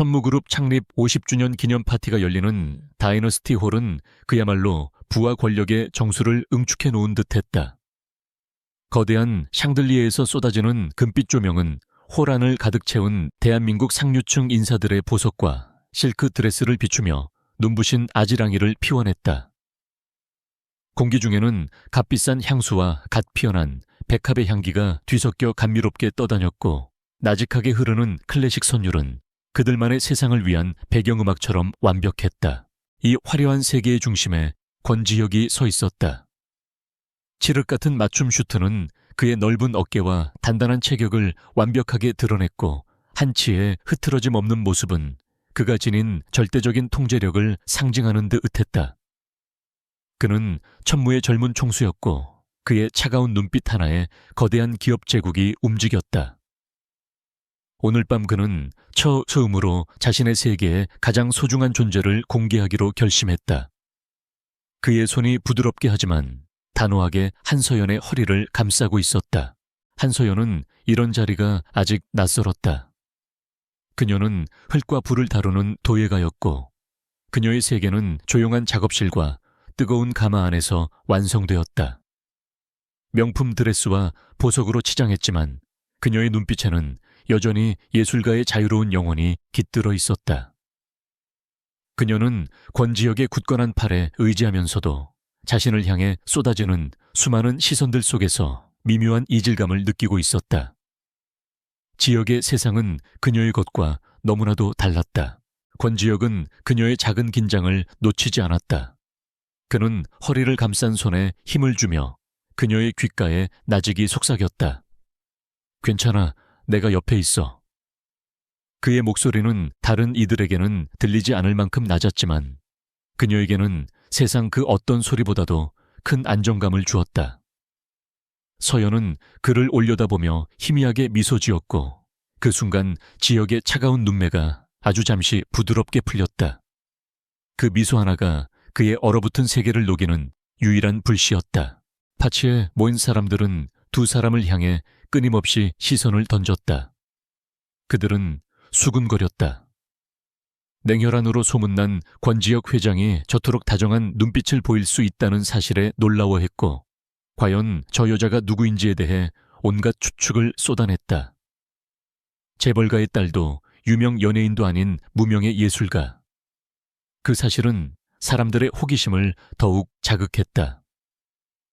천무그룹 창립 50주년 기념 파티가 열리는 다이너스티 홀은 그야말로 부와 권력의 정수를 응축해 놓은 듯했다. 거대한 샹들리에에서 쏟아지는 금빛 조명은 홀 안을 가득 채운 대한민국 상류층 인사들의 보석과 실크 드레스를 비추며 눈부신 아지랑이를 피워냈다. 공기 중에는 값비싼 향수와 갓 피어난 백합의 향기가 뒤섞여 감미롭게 떠다녔고, 나직하게 흐르는 클래식 선율은 그들만의 세상을 위한 배경음악처럼 완벽했다. 이 화려한 세계의 중심에 권지혁이 서 있었다. 칠흑 같은 맞춤 슈트는 그의 넓은 어깨와 단단한 체격을 완벽하게 드러냈고, 한치의 흐트러짐 없는 모습은 그가 지닌 절대적인 통제력을 상징하는 듯 했다. 그는 천무의 젊은 총수였고, 그의 차가운 눈빛 하나에 거대한 기업 제국이 움직였다. 오늘 밤 그는 처음으로 자신의 세계에 가장 소중한 존재를 공개하기로 결심했다. 그의 손이 부드럽게 하지만 단호하게 한서연의 허리를 감싸고 있었다. 한서연은 이런 자리가 아직 낯설었다. 그녀는 흙과 불을 다루는 도예가였고, 그녀의 세계는 조용한 작업실과 뜨거운 가마 안에서 완성되었다. 명품 드레스와 보석으로 치장했지만 그녀의 눈빛에는 여전히 예술가의 자유로운 영혼이 깃들어 있었다. 그녀는 권지혁의 굳건한 팔에 의지하면서도 자신을 향해 쏟아지는 수많은 시선들 속에서 미묘한 이질감을 느끼고 있었다. 지혁의 세상은 그녀의 것과 너무나도 달랐다. 권지혁은 그녀의 작은 긴장을 놓치지 않았다. 그는 허리를 감싼 손에 힘을 주며 그녀의 귓가에 나직이 속삭였다. 괜찮아, 내가 옆에 있어. 그의 목소리는 다른 이들에게는 들리지 않을 만큼 낮았지만 그녀에게는 세상 그 어떤 소리보다도 큰 안정감을 주었다. 서연은 그를 올려다보며 희미하게 미소 지었고, 그 순간 지혁의 차가운 눈매가 아주 잠시 부드럽게 풀렸다. 그 미소 하나가 그의 얼어붙은 세계를 녹이는 유일한 불씨였다. 파티에 모인 사람들은 두 사람을 향해 끊임없이 시선을 던졌다. 그들은 수군거렸다. 냉혈한으로 소문난 권지혁 회장이 저토록 다정한 눈빛을 보일 수 있다는 사실에 놀라워했고, 과연 저 여자가 누구인지에 대해 온갖 추측을 쏟아냈다. 재벌가의 딸도 유명 연예인도 아닌 무명의 예술가. 그 사실은 사람들의 호기심을 더욱 자극했다.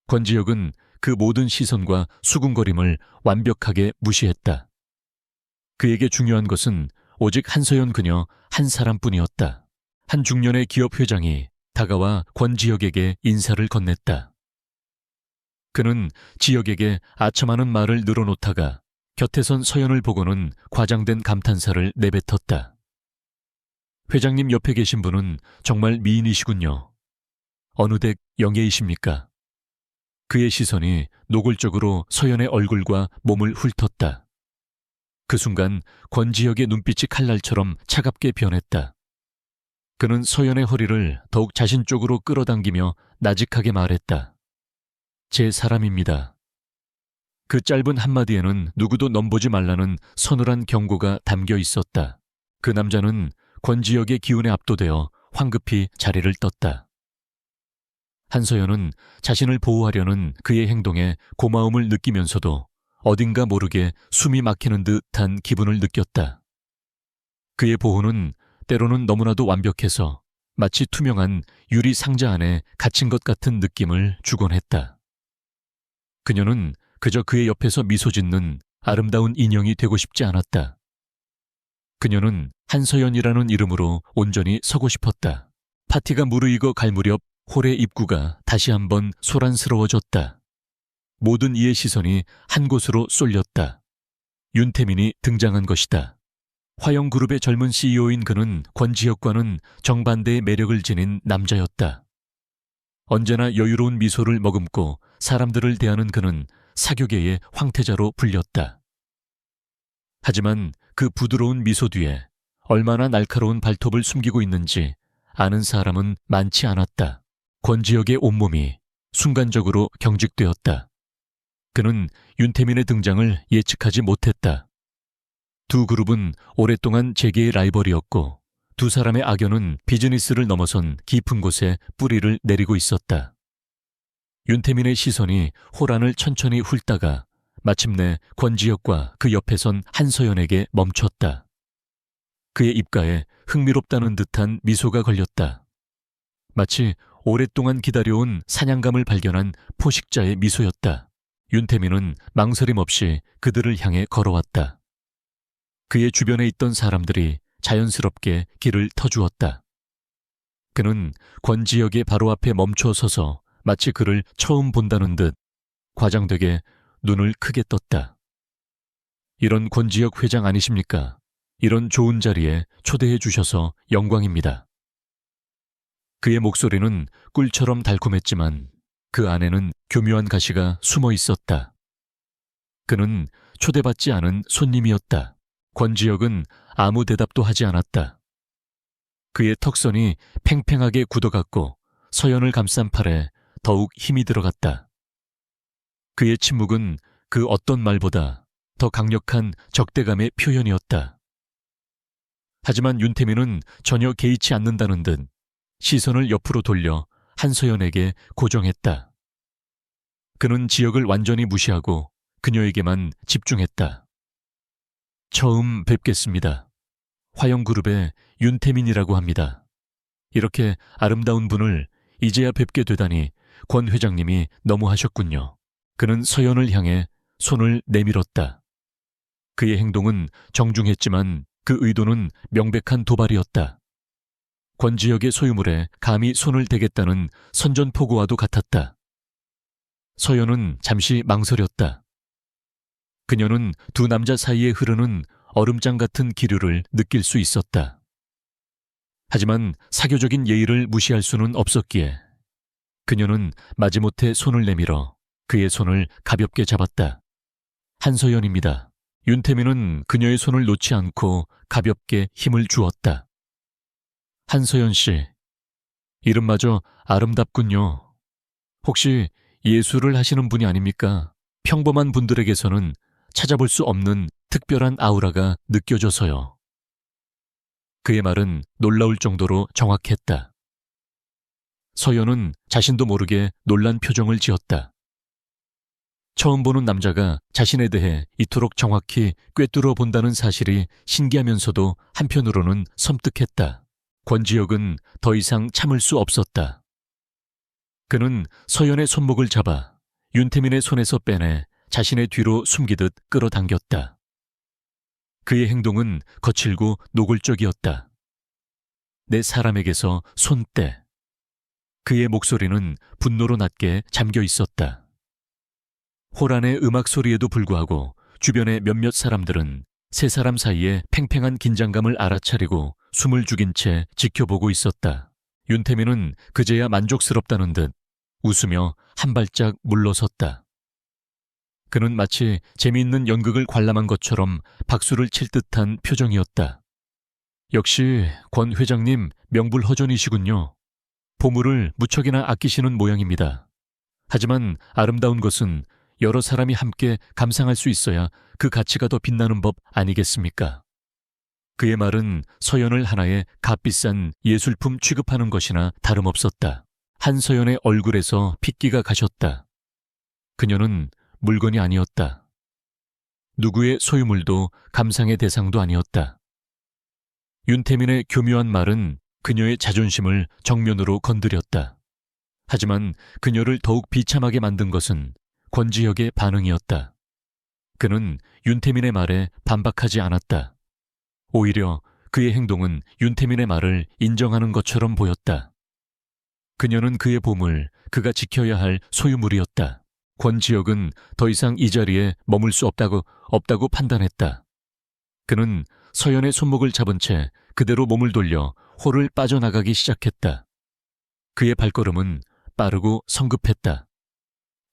권지혁은 그 모든 시선과 수군거림을 완벽하게 무시했다. 그에게 중요한 것은 오직 한서연 그녀 한 사람뿐이었다. 한 중년의 기업 회장이 다가와 권지혁에게 인사를 건넸다. 그는 지혁에게 아첨하는 말을 늘어놓다가 곁에 선 서연을 보고는 과장된 감탄사를 내뱉었다. 회장님 옆에 계신 분은 정말 미인이시군요. 어느 댁 영예이십니까? 그의 시선이 노골적으로 서연의 얼굴과 몸을 훑었다. 그 순간 권지혁의 눈빛이 칼날처럼 차갑게 변했다. 그는 서연의 허리를 더욱 자신 쪽으로 끌어당기며 나직하게 말했다. 제 사람입니다. 그 짧은 한마디에는 누구도 넘보지 말라는 서늘한 경고가 담겨 있었다. 그 남자는 권지혁의 기운에 압도되어 황급히 자리를 떴다. 한서연은 자신을 보호하려는 그의 행동에 고마움을 느끼면서도 어딘가 모르게 숨이 막히는 듯한 기분을 느꼈다. 그의 보호는 때로는 너무나도 완벽해서 마치 투명한 유리 상자 안에 갇힌 것 같은 느낌을 주곤 했다. 그녀는 그저 그의 옆에서 미소 짓는 아름다운 인형이 되고 싶지 않았다. 그녀는 한서연이라는 이름으로 온전히 서고 싶었다. 파티가 무르익어 갈 무렵 홀의 입구가 다시 한번 소란스러워졌다. 모든 이의 시선이 한 곳으로 쏠렸다. 윤태민이 등장한 것이다. 화영그룹의 젊은 CEO인 그는 권지혁과는 정반대의 매력을 지닌 남자였다. 언제나 여유로운 미소를 머금고 사람들을 대하는 그는 사교계의 황태자로 불렸다. 하지만 그 부드러운 미소 뒤에 얼마나 날카로운 발톱을 숨기고 있는지 아는 사람은 많지 않았다. 권지혁의 온몸이 순간적으로 경직되었다. 그는 윤태민의 등장을 예측하지 못했다. 두 그룹은 오랫동안 재계의 라이벌이었고 두 사람의 악연은 비즈니스를 넘어선 깊은 곳에 뿌리를 내리고 있었다. 윤태민의 시선이 호란을 천천히 훑다가 마침내 권지혁과 그 옆에 선 한서연에게 멈췄다. 그의 입가에 흥미롭다는 듯한 미소가 걸렸다. 마치 오랫동안 기다려온 사냥감을 발견한 포식자의 미소였다. 윤태민은 망설임 없이 그들을 향해 걸어왔다. 그의 주변에 있던 사람들이 자연스럽게 길을 터주었다. 그는 권지혁의 바로 앞에 멈춰 서서 마치 그를 처음 본다는 듯 과장되게 눈을 크게 떴다. 이런 권지혁 회장 아니십니까? 이런 좋은 자리에 초대해 주셔서 영광입니다. 그의 목소리는 꿀처럼 달콤했지만 그 안에는 교묘한 가시가 숨어 있었다. 그는 초대받지 않은 손님이었다. 권지혁은 아무 대답도 하지 않았다. 그의 턱선이 팽팽하게 굳어갔고 서연을 감싼 팔에 더욱 힘이 들어갔다. 그의 침묵은 그 어떤 말보다 더 강력한 적대감의 표현이었다. 하지만 윤태민은 전혀 개의치 않는다는 듯 시선을 옆으로 돌려 한서연에게 고정했다. 그는 지역을 완전히 무시하고 그녀에게만 집중했다. 처음 뵙겠습니다. 화영그룹의 윤태민이라고 합니다. 이렇게 아름다운 분을 이제야 뵙게 되다니 권 회장님이 너무하셨군요. 그는 서연을 향해 손을 내밀었다. 그의 행동은 정중했지만 그 의도는 명백한 도발이었다. 권지혁의 소유물에 감히 손을 대겠다는 선전포고와도 같았다. 서연은 잠시 망설였다. 그녀는 두 남자 사이에 흐르는 얼음장 같은 기류를 느낄 수 있었다. 하지만 사교적인 예의를 무시할 수는 없었기에 그녀는 마지못해 손을 내밀어 그의 손을 가볍게 잡았다. 한서연입니다. 윤태민은 그녀의 손을 놓지 않고 가볍게 힘을 주었다. 한서연 씨, 이름마저 아름답군요. 혹시 예술을 하시는 분이 아닙니까? 평범한 분들에게서는 찾아볼 수 없는 특별한 아우라가 느껴져서요. 그의 말은 놀라울 정도로 정확했다. 서연은 자신도 모르게 놀란 표정을 지었다. 처음 보는 남자가 자신에 대해 이토록 정확히 꿰뚫어 본다는 사실이 신기하면서도 한편으로는 섬뜩했다. 권지혁은 더 이상 참을 수 없었다. 그는 서연의 손목을 잡아 윤태민의 손에서 빼내 자신의 뒤로 숨기듯 끌어당겼다. 그의 행동은 거칠고 노골적이었다. 내 사람에게서 손 떼. 그의 목소리는 분노로 낮게 잠겨 있었다. 호란의 음악 소리에도 불구하고 주변의 몇몇 사람들은 세 사람 사이에 팽팽한 긴장감을 알아차리고 숨을 죽인 채 지켜보고 있었다. 윤태민은 그제야 만족스럽다는 듯 웃으며 한 발짝 물러섰다. 그는 마치 재미있는 연극을 관람한 것처럼 박수를 칠 듯한 표정이었다. 역시 권 회장님 명불허전이시군요. 보물을 무척이나 아끼시는 모양입니다. 하지만 아름다운 것은 여러 사람이 함께 감상할 수 있어야 그 가치가 더 빛나는 법 아니겠습니까? 그의 말은 서연을 하나의 값비싼 예술품 취급하는 것이나 다름없었다. 한서연의 얼굴에서 핏기가 가셨다. 그녀는 물건이 아니었다. 누구의 소유물도 감상의 대상도 아니었다. 윤태민의 교묘한 말은 그녀의 자존심을 정면으로 건드렸다. 하지만 그녀를 더욱 비참하게 만든 것은 권지혁의 반응이었다. 그는 윤태민의 말에 반박하지 않았다. 오히려 그의 행동은 윤태민의 말을 인정하는 것처럼 보였다. 그녀는 그의 보물, 그가 지켜야 할 소유물이었다. 권지혁은 더 이상 이 자리에 머물 수 없다고 판단했다. 그는 서연의 손목을 잡은 채 그대로 몸을 돌려 홀을 빠져나가기 시작했다. 그의 발걸음은 빠르고 성급했다.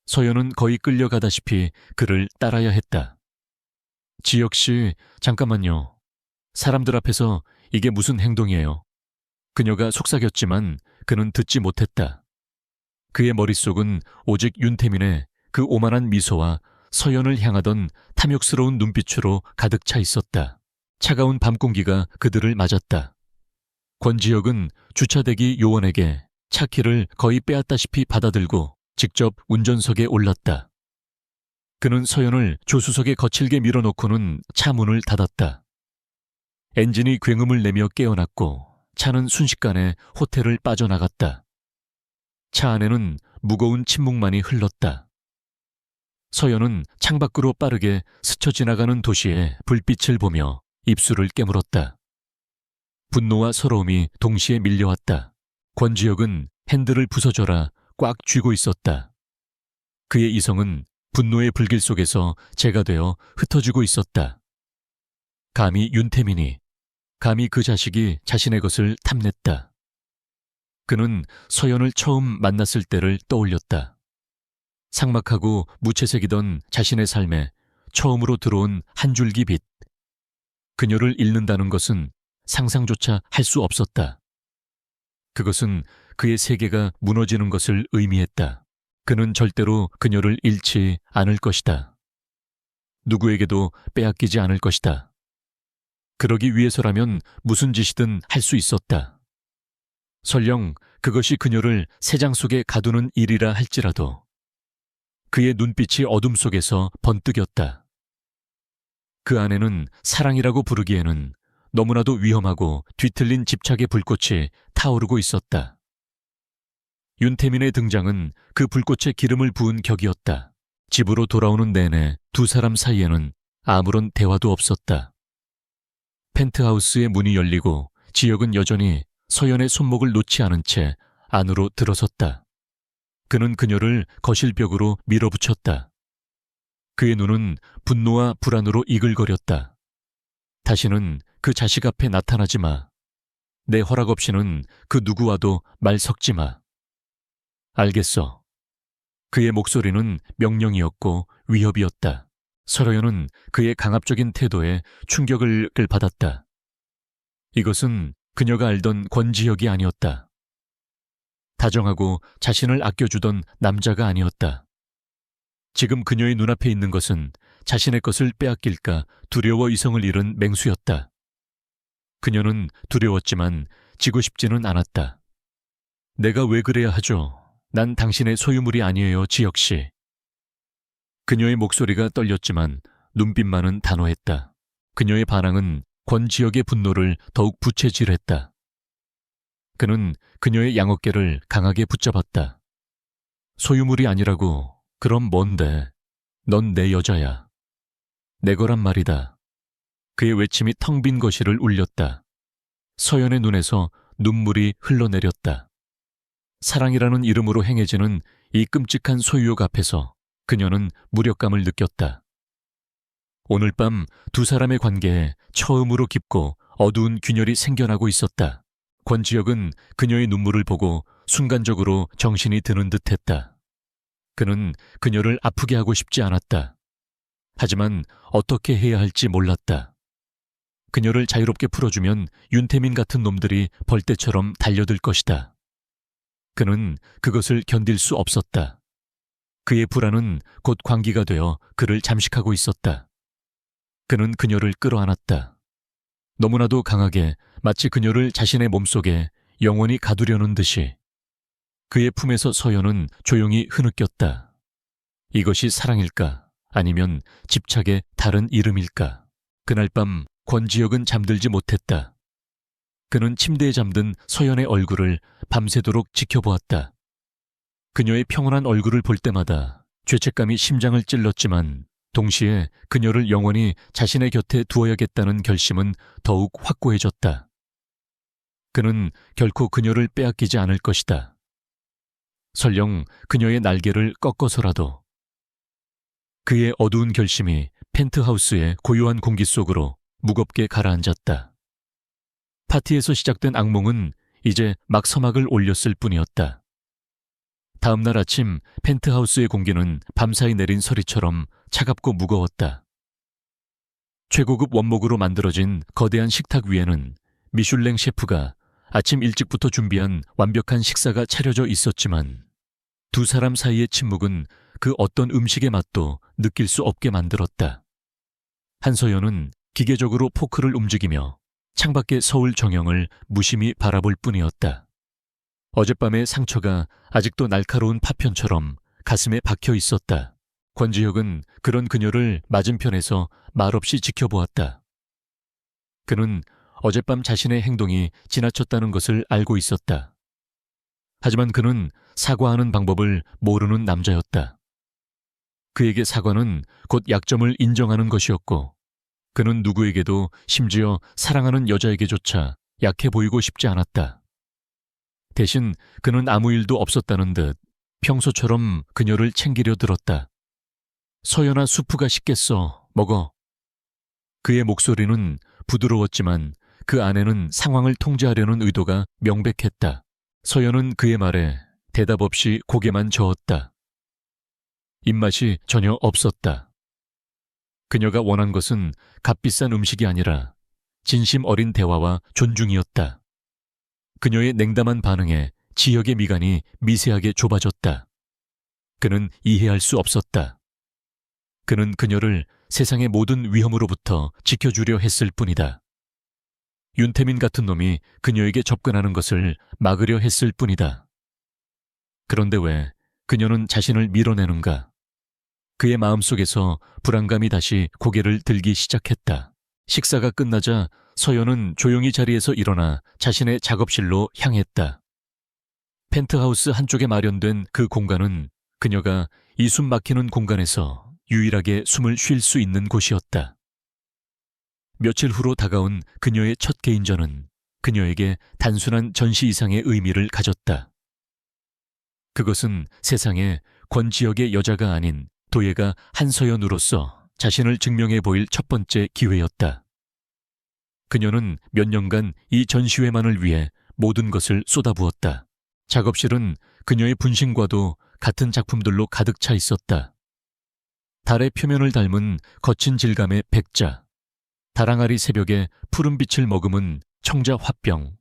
서연은 거의 끌려가다시피 그를 따라야 했다. 지혁 씨, 잠깐만요. 사람들 앞에서 이게 무슨 행동이에요? 그녀가 속삭였지만 그는 듣지 못했다. 그의 머릿속은 오직 윤태민의 그 오만한 미소와 서연을 향하던 탐욕스러운 눈빛으로 가득 차 있었다. 차가운 밤 공기가 그들을 맞았다. 권지혁은 주차대기 요원에게 차 키를 거의 빼앗다시피 받아들고 직접 운전석에 올랐다. 그는 서연을 조수석에 거칠게 밀어놓고는 차 문을 닫았다. 엔진이 굉음을 내며 깨어났고 차는 순식간에 호텔을 빠져나갔다. 차 안에는 무거운 침묵만이 흘렀다. 서연은 창밖으로 빠르게 스쳐 지나가는 도시의 불빛을 보며 입술을 깨물었다. 분노와 서러움이 동시에 밀려왔다. 권지혁은 핸들을 부숴줘라 꽉 쥐고 있었다. 그의 이성은 분노의 불길 속에서 재가 되어 흩어지고 있었다. 감히 윤태민이, 감히 그 자식이 자신의 것을 탐냈다. 그는 서연을 처음 만났을 때를 떠올렸다. 삭막하고 무채색이던 자신의 삶에 처음으로 들어온 한 줄기 빛. 그녀를 잃는다는 것은 상상조차 할 수 없었다. 그것은 그의 세계가 무너지는 것을 의미했다. 그는 절대로 그녀를 잃지 않을 것이다. 누구에게도 빼앗기지 않을 것이다. 그러기 위해서라면 무슨 짓이든 할 수 있었다. 설령 그것이 그녀를 새장 속에 가두는 일이라 할지라도. 그의 눈빛이 어둠 속에서 번뜩였다. 그 안에는 사랑이라고 부르기에는 너무나도 위험하고 뒤틀린 집착의 불꽃이 타오르고 있었다. 윤태민의 등장은 그 불꽃에 기름을 부은 격이었다. 집으로 돌아오는 내내 두 사람 사이에는 아무런 대화도 없었다. 펜트하우스의 문이 열리고 지혁은 여전히 서연의 손목을 놓지 않은 채 안으로 들어섰다. 그는 그녀를 거실벽으로 밀어붙였다. 그의 눈은 분노와 불안으로 이글거렸다. 다시는 그 자식 앞에 나타나지 마. 내 허락 없이는 그 누구와도 말 섞지 마. 알겠어. 그의 목소리는 명령이었고 위협이었다. 서러연은 그의 강압적인 태도에 충격을 받았다. 이것은 그녀가 알던 권지혁이 아니었다. 다정하고 자신을 아껴주던 남자가 아니었다. 지금 그녀의 눈앞에 있는 것은 자신의 것을 빼앗길까 두려워 이성을 잃은 맹수였다. 그녀는 두려웠지만 지고 싶지는 않았다. 내가 왜 그래야 하죠? 난 당신의 소유물이 아니에요, 지혁씨. 그녀의 목소리가 떨렸지만 눈빛만은 단호했다. 그녀의 반항은 권지혁의 분노를 더욱 부채질했다. 그는 그녀의 양어깨를 강하게 붙잡았다. 소유물이 아니라고. 그럼 뭔데? 넌 내 여자야. 내 거란 말이다. 그의 외침이 텅 빈 거실을 울렸다. 서연의 눈에서 눈물이 흘러내렸다. 사랑이라는 이름으로 행해지는 이 끔찍한 소유욕 앞에서 그녀는 무력감을 느꼈다. 오늘 밤 두 사람의 관계에 처음으로 깊고 어두운 균열이 생겨나고 있었다. 권지혁은 그녀의 눈물을 보고 순간적으로 정신이 드는 듯했다. 그는 그녀를 아프게 하고 싶지 않았다. 하지만 어떻게 해야 할지 몰랐다. 그녀를 자유롭게 풀어주면 윤태민 같은 놈들이 벌떼처럼 달려들 것이다. 그는 그것을 견딜 수 없었다. 그의 불안은 곧 광기가 되어 그를 잠식하고 있었다. 그는 그녀를 끌어안았다. 너무나도 강하게 마치 그녀를 자신의 몸속에 영원히 가두려는 듯이. 그의 품에서 서연은 조용히 흐느꼈다. 이것이 사랑일까? 아니면 집착의 다른 이름일까? 그날 밤 권지혁은 잠들지 못했다. 그는 침대에 잠든 서연의 얼굴을 밤새도록 지켜보았다. 그녀의 평온한 얼굴을 볼 때마다 죄책감이 심장을 찔렀지만 동시에 그녀를 영원히 자신의 곁에 두어야겠다는 결심은 더욱 확고해졌다. 그는 결코 그녀를 빼앗기지 않을 것이다. 설령 그녀의 날개를 꺾어서라도. 그의 어두운 결심이 펜트하우스의 고요한 공기 속으로 무겁게 가라앉았다. 파티에서 시작된 악몽은 이제 막 서막을 올렸을 뿐이었다. 다음 날 아침 펜트하우스의 공기는 밤사이 내린 서리처럼 차갑고 무거웠다. 최고급 원목으로 만들어진 거대한 식탁 위에는 미슐랭 셰프가 아침 일찍부터 준비한 완벽한 식사가 차려져 있었지만 두 사람 사이의 침묵은 그 어떤 음식의 맛도 느낄 수 없게 만들었다. 한서연은 기계적으로 포크를 움직이며 창밖의 서울 정형을 무심히 바라볼 뿐이었다. 어젯밤의 상처가 아직도 날카로운 파편처럼 가슴에 박혀 있었다. 권지혁은 그런 그녀를 맞은편에서 말없이 지켜보았다. 그는 어젯밤 자신의 행동이 지나쳤다는 것을 알고 있었다. 하지만 그는 사과하는 방법을 모르는 남자였다. 그에게 사과는 곧 약점을 인정하는 것이었고, 그는 누구에게도 심지어 사랑하는 여자에게조차 약해 보이고 싶지 않았다. 대신 그는 아무 일도 없었다는 듯 평소처럼 그녀를 챙기려 들었다. 서연아, 수프가 식겠어. 먹어. 그의 목소리는 부드러웠지만 그 안에는 상황을 통제하려는 의도가 명백했다. 서연은 그의 말에 대답 없이 고개만 저었다. 입맛이 전혀 없었다. 그녀가 원한 것은 값비싼 음식이 아니라 진심 어린 대화와 존중이었다. 그녀의 냉담한 반응에 지혁의 미간이 미세하게 좁아졌다. 그는 이해할 수 없었다. 그는 그녀를 세상의 모든 위험으로부터 지켜주려 했을 뿐이다. 윤태민 같은 놈이 그녀에게 접근하는 것을 막으려 했을 뿐이다. 그런데 왜 그녀는 자신을 밀어내는가? 그의 마음속에서 불안감이 다시 고개를 들기 시작했다. 식사가 끝나자 서연은 조용히 자리에서 일어나 자신의 작업실로 향했다. 펜트하우스 한쪽에 마련된 그 공간은 그녀가 이 숨 막히는 공간에서 유일하게 숨을 쉴 수 있는 곳이었다. 며칠 후로 다가온 그녀의 첫 개인전은 그녀에게 단순한 전시 이상의 의미를 가졌다. 그것은 세상에 권지혁의 여자가 아닌 도예가 한서연으로서 자신을 증명해 보일 첫 번째 기회였다. 그녀는 몇 년간 이 전시회만을 위해 모든 것을 쏟아부었다. 작업실은 그녀의 분신과도 같은 작품들로 가득 차 있었다. 달의 표면을 닮은 거친 질감의 백자, 다랑아리 새벽에 푸른 빛을 머금은 청자 화병,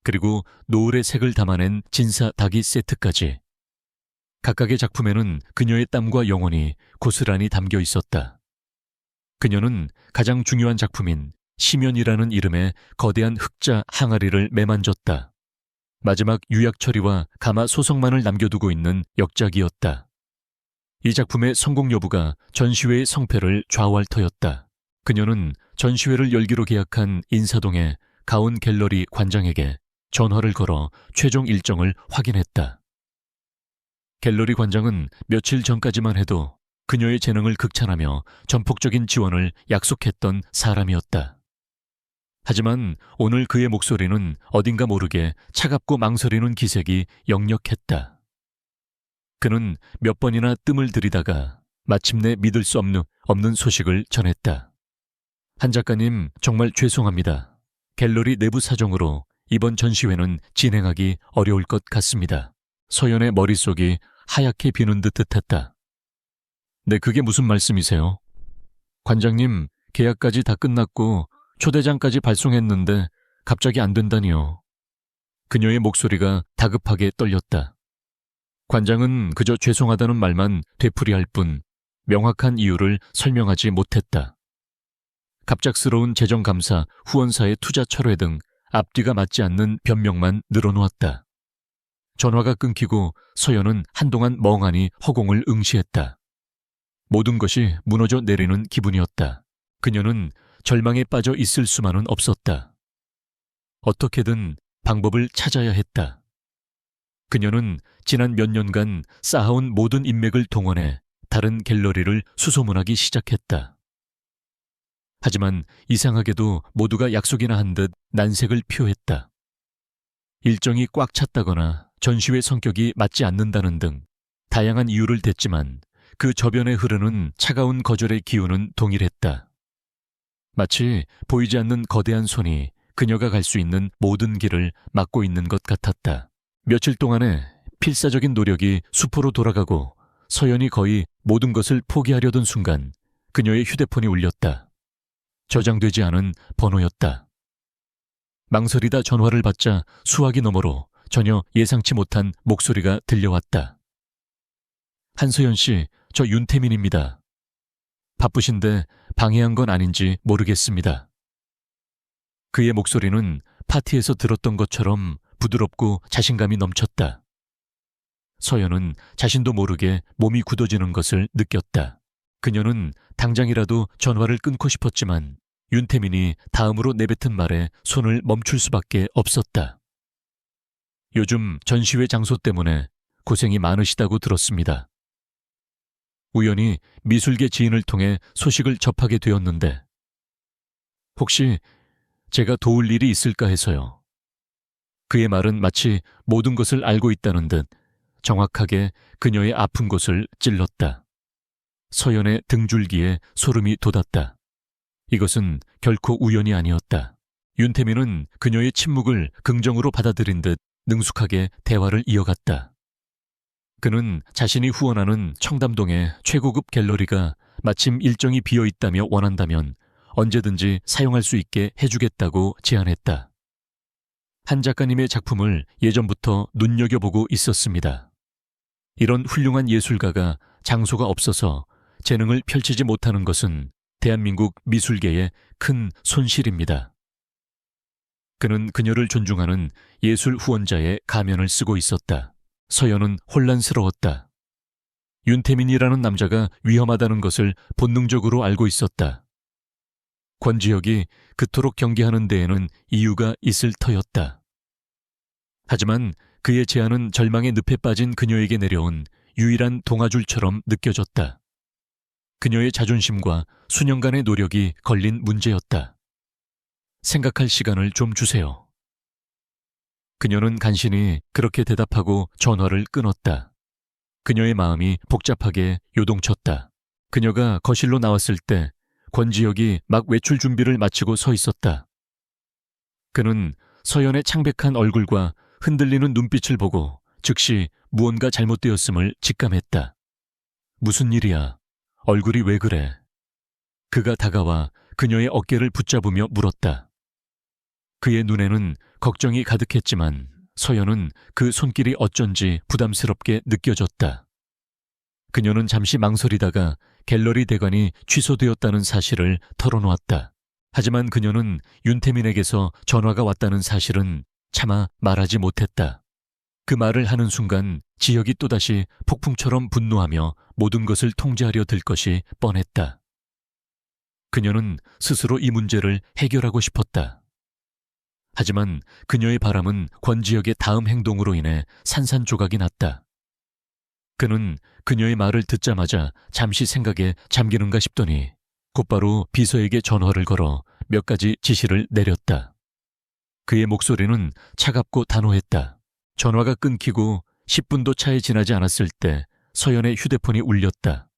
그리고 노을의 색을 담아낸 진사 닭이 세트까지. 각각의 작품에는 그녀의 땀과 영혼이 고스란히 담겨 있었다. 그녀는 가장 중요한 작품인 시면이라는 이름의 거대한 흑자 항아리를 매만졌다. 마지막 유약 처리와 가마 소성만을 남겨두고 있는 역작이었다. 이 작품의 성공 여부가 전시회의 성패를 좌우할 터였다. 그녀는 전시회를 열기로 계약한 인사동의 가온 갤러리 관장에게 전화를 걸어 최종 일정을 확인했다. 갤러리 관장은 며칠 전까지만 해도 그녀의 재능을 극찬하며 전폭적인 지원을 약속했던 사람이었다. 하지만 오늘 그의 목소리는 어딘가 모르게 차갑고 망설이는 기색이 역력했다. 그는 몇 번이나 뜸을 들이다가 마침내 믿을 수 없는 소식을 전했다. 한 작가님, 정말 죄송합니다. 갤러리 내부 사정으로 이번 전시회는 진행하기 어려울 것 같습니다. 서연의 머릿속이 하얗게 비는 듯했다. 네, 그게 무슨 말씀이세요? 관장님, 계약까지 다 끝났고 초대장까지 발송했는데 갑자기 안 된다니요. 그녀의 목소리가 다급하게 떨렸다. 관장은 그저 죄송하다는 말만 되풀이할 뿐 명확한 이유를 설명하지 못했다. 갑작스러운 재정감사, 후원사의 투자 철회 등 앞뒤가 맞지 않는 변명만 늘어놓았다. 전화가 끊기고 서연은 한동안 멍하니 허공을 응시했다. 모든 것이 무너져 내리는 기분이었다. 그녀는 절망에 빠져 있을 수만은 없었다. 어떻게든 방법을 찾아야 했다. 그녀는 지난 몇 년간 쌓아온 모든 인맥을 동원해 다른 갤러리를 수소문하기 시작했다. 하지만 이상하게도 모두가 약속이나 한 듯 난색을 표했다. 일정이 꽉 찼다거나 전시회 성격이 맞지 않는다는 등 다양한 이유를 댔지만 그 저변에 흐르는 차가운 거절의 기운은 동일했다. 마치 보이지 않는 거대한 손이 그녀가 갈 수 있는 모든 길을 막고 있는 것 같았다. 며칠 동안의 필사적인 노력이 수포로 돌아가고 서연이 거의 모든 것을 포기하려던 순간 그녀의 휴대폰이 울렸다. 저장되지 않은 번호였다. 망설이다 전화를 받자 수화기 너머로 전혀 예상치 못한 목소리가 들려왔다. 한서연 씨, 저 윤태민입니다. 바쁘신데 방해한 건 아닌지 모르겠습니다. 그의 목소리는 파티에서 들었던 것처럼 부드럽고 자신감이 넘쳤다. 서연은 자신도 모르게 몸이 굳어지는 것을 느꼈다. 그녀는 당장이라도 전화를 끊고 싶었지만 윤태민이 다음으로 내뱉은 말에 손을 멈출 수밖에 없었다. 요즘 전시회 장소 때문에 고생이 많으시다고 들었습니다. 우연히 미술계 지인을 통해 소식을 접하게 되었는데 혹시 제가 도울 일이 있을까 해서요. 그의 말은 마치 모든 것을 알고 있다는 듯 정확하게 그녀의 아픈 곳을 찔렀다. 서연의 등줄기에 소름이 돋았다. 이것은 결코 우연이 아니었다. 윤태민은 그녀의 침묵을 긍정으로 받아들인 듯 능숙하게 대화를 이어갔다. 그는 자신이 후원하는 청담동의 최고급 갤러리가 마침 일정이 비어 있다며 원한다면 언제든지 사용할 수 있게 해주겠다고 제안했다. 한 작가님의 작품을 예전부터 눈여겨보고 있었습니다. 이런 훌륭한 예술가가 장소가 없어서 재능을 펼치지 못하는 것은 대한민국 미술계의 큰 손실입니다. 그는 그녀를 존중하는 예술 후원자의 가면을 쓰고 있었다. 서연은 혼란스러웠다. 윤태민이라는 남자가 위험하다는 것을 본능적으로 알고 있었다. 권지혁이 그토록 경계하는 데에는 이유가 있을 터였다. 하지만 그의 제안은 절망의 늪에 빠진 그녀에게 내려온 유일한 동아줄처럼 느껴졌다. 그녀의 자존심과 수년간의 노력이 걸린 문제였다. 생각할 시간을 좀 주세요. 그녀는 간신히 그렇게 대답하고 전화를 끊었다. 그녀의 마음이 복잡하게 요동쳤다. 그녀가 거실로 나왔을 때 권지혁이 막 외출 준비를 마치고 서 있었다. 그는 서연의 창백한 얼굴과 흔들리는 눈빛을 보고 즉시 무언가 잘못되었음을 직감했다. 무슨 일이야? 얼굴이 왜 그래? 그가 다가와 그녀의 어깨를 붙잡으며 물었다. 그의 눈에는 걱정이 가득했지만 서연은 그 손길이 어쩐지 부담스럽게 느껴졌다. 그녀는 잠시 망설이다가 갤러리 대관이 취소되었다는 사실을 털어놓았다. 하지만 그녀는 윤태민에게서 전화가 왔다는 사실은 차마 말하지 못했다. 그 말을 하는 순간 지혁이 또다시 폭풍처럼 분노하며 모든 것을 통제하려 들 것이 뻔했다. 그녀는 스스로 이 문제를 해결하고 싶었다. 하지만 그녀의 바람은 권지혁의 다음 행동으로 인해 산산조각이 났다. 그는 그녀의 말을 듣자마자 잠시 생각에 잠기는가 싶더니 곧바로 비서에게 전화를 걸어 몇 가지 지시를 내렸다. 그의 목소리는 차갑고 단호했다. 전화가 끊기고 10분도 차에 지나지 않았을 때 서연의 휴대폰이 울렸다.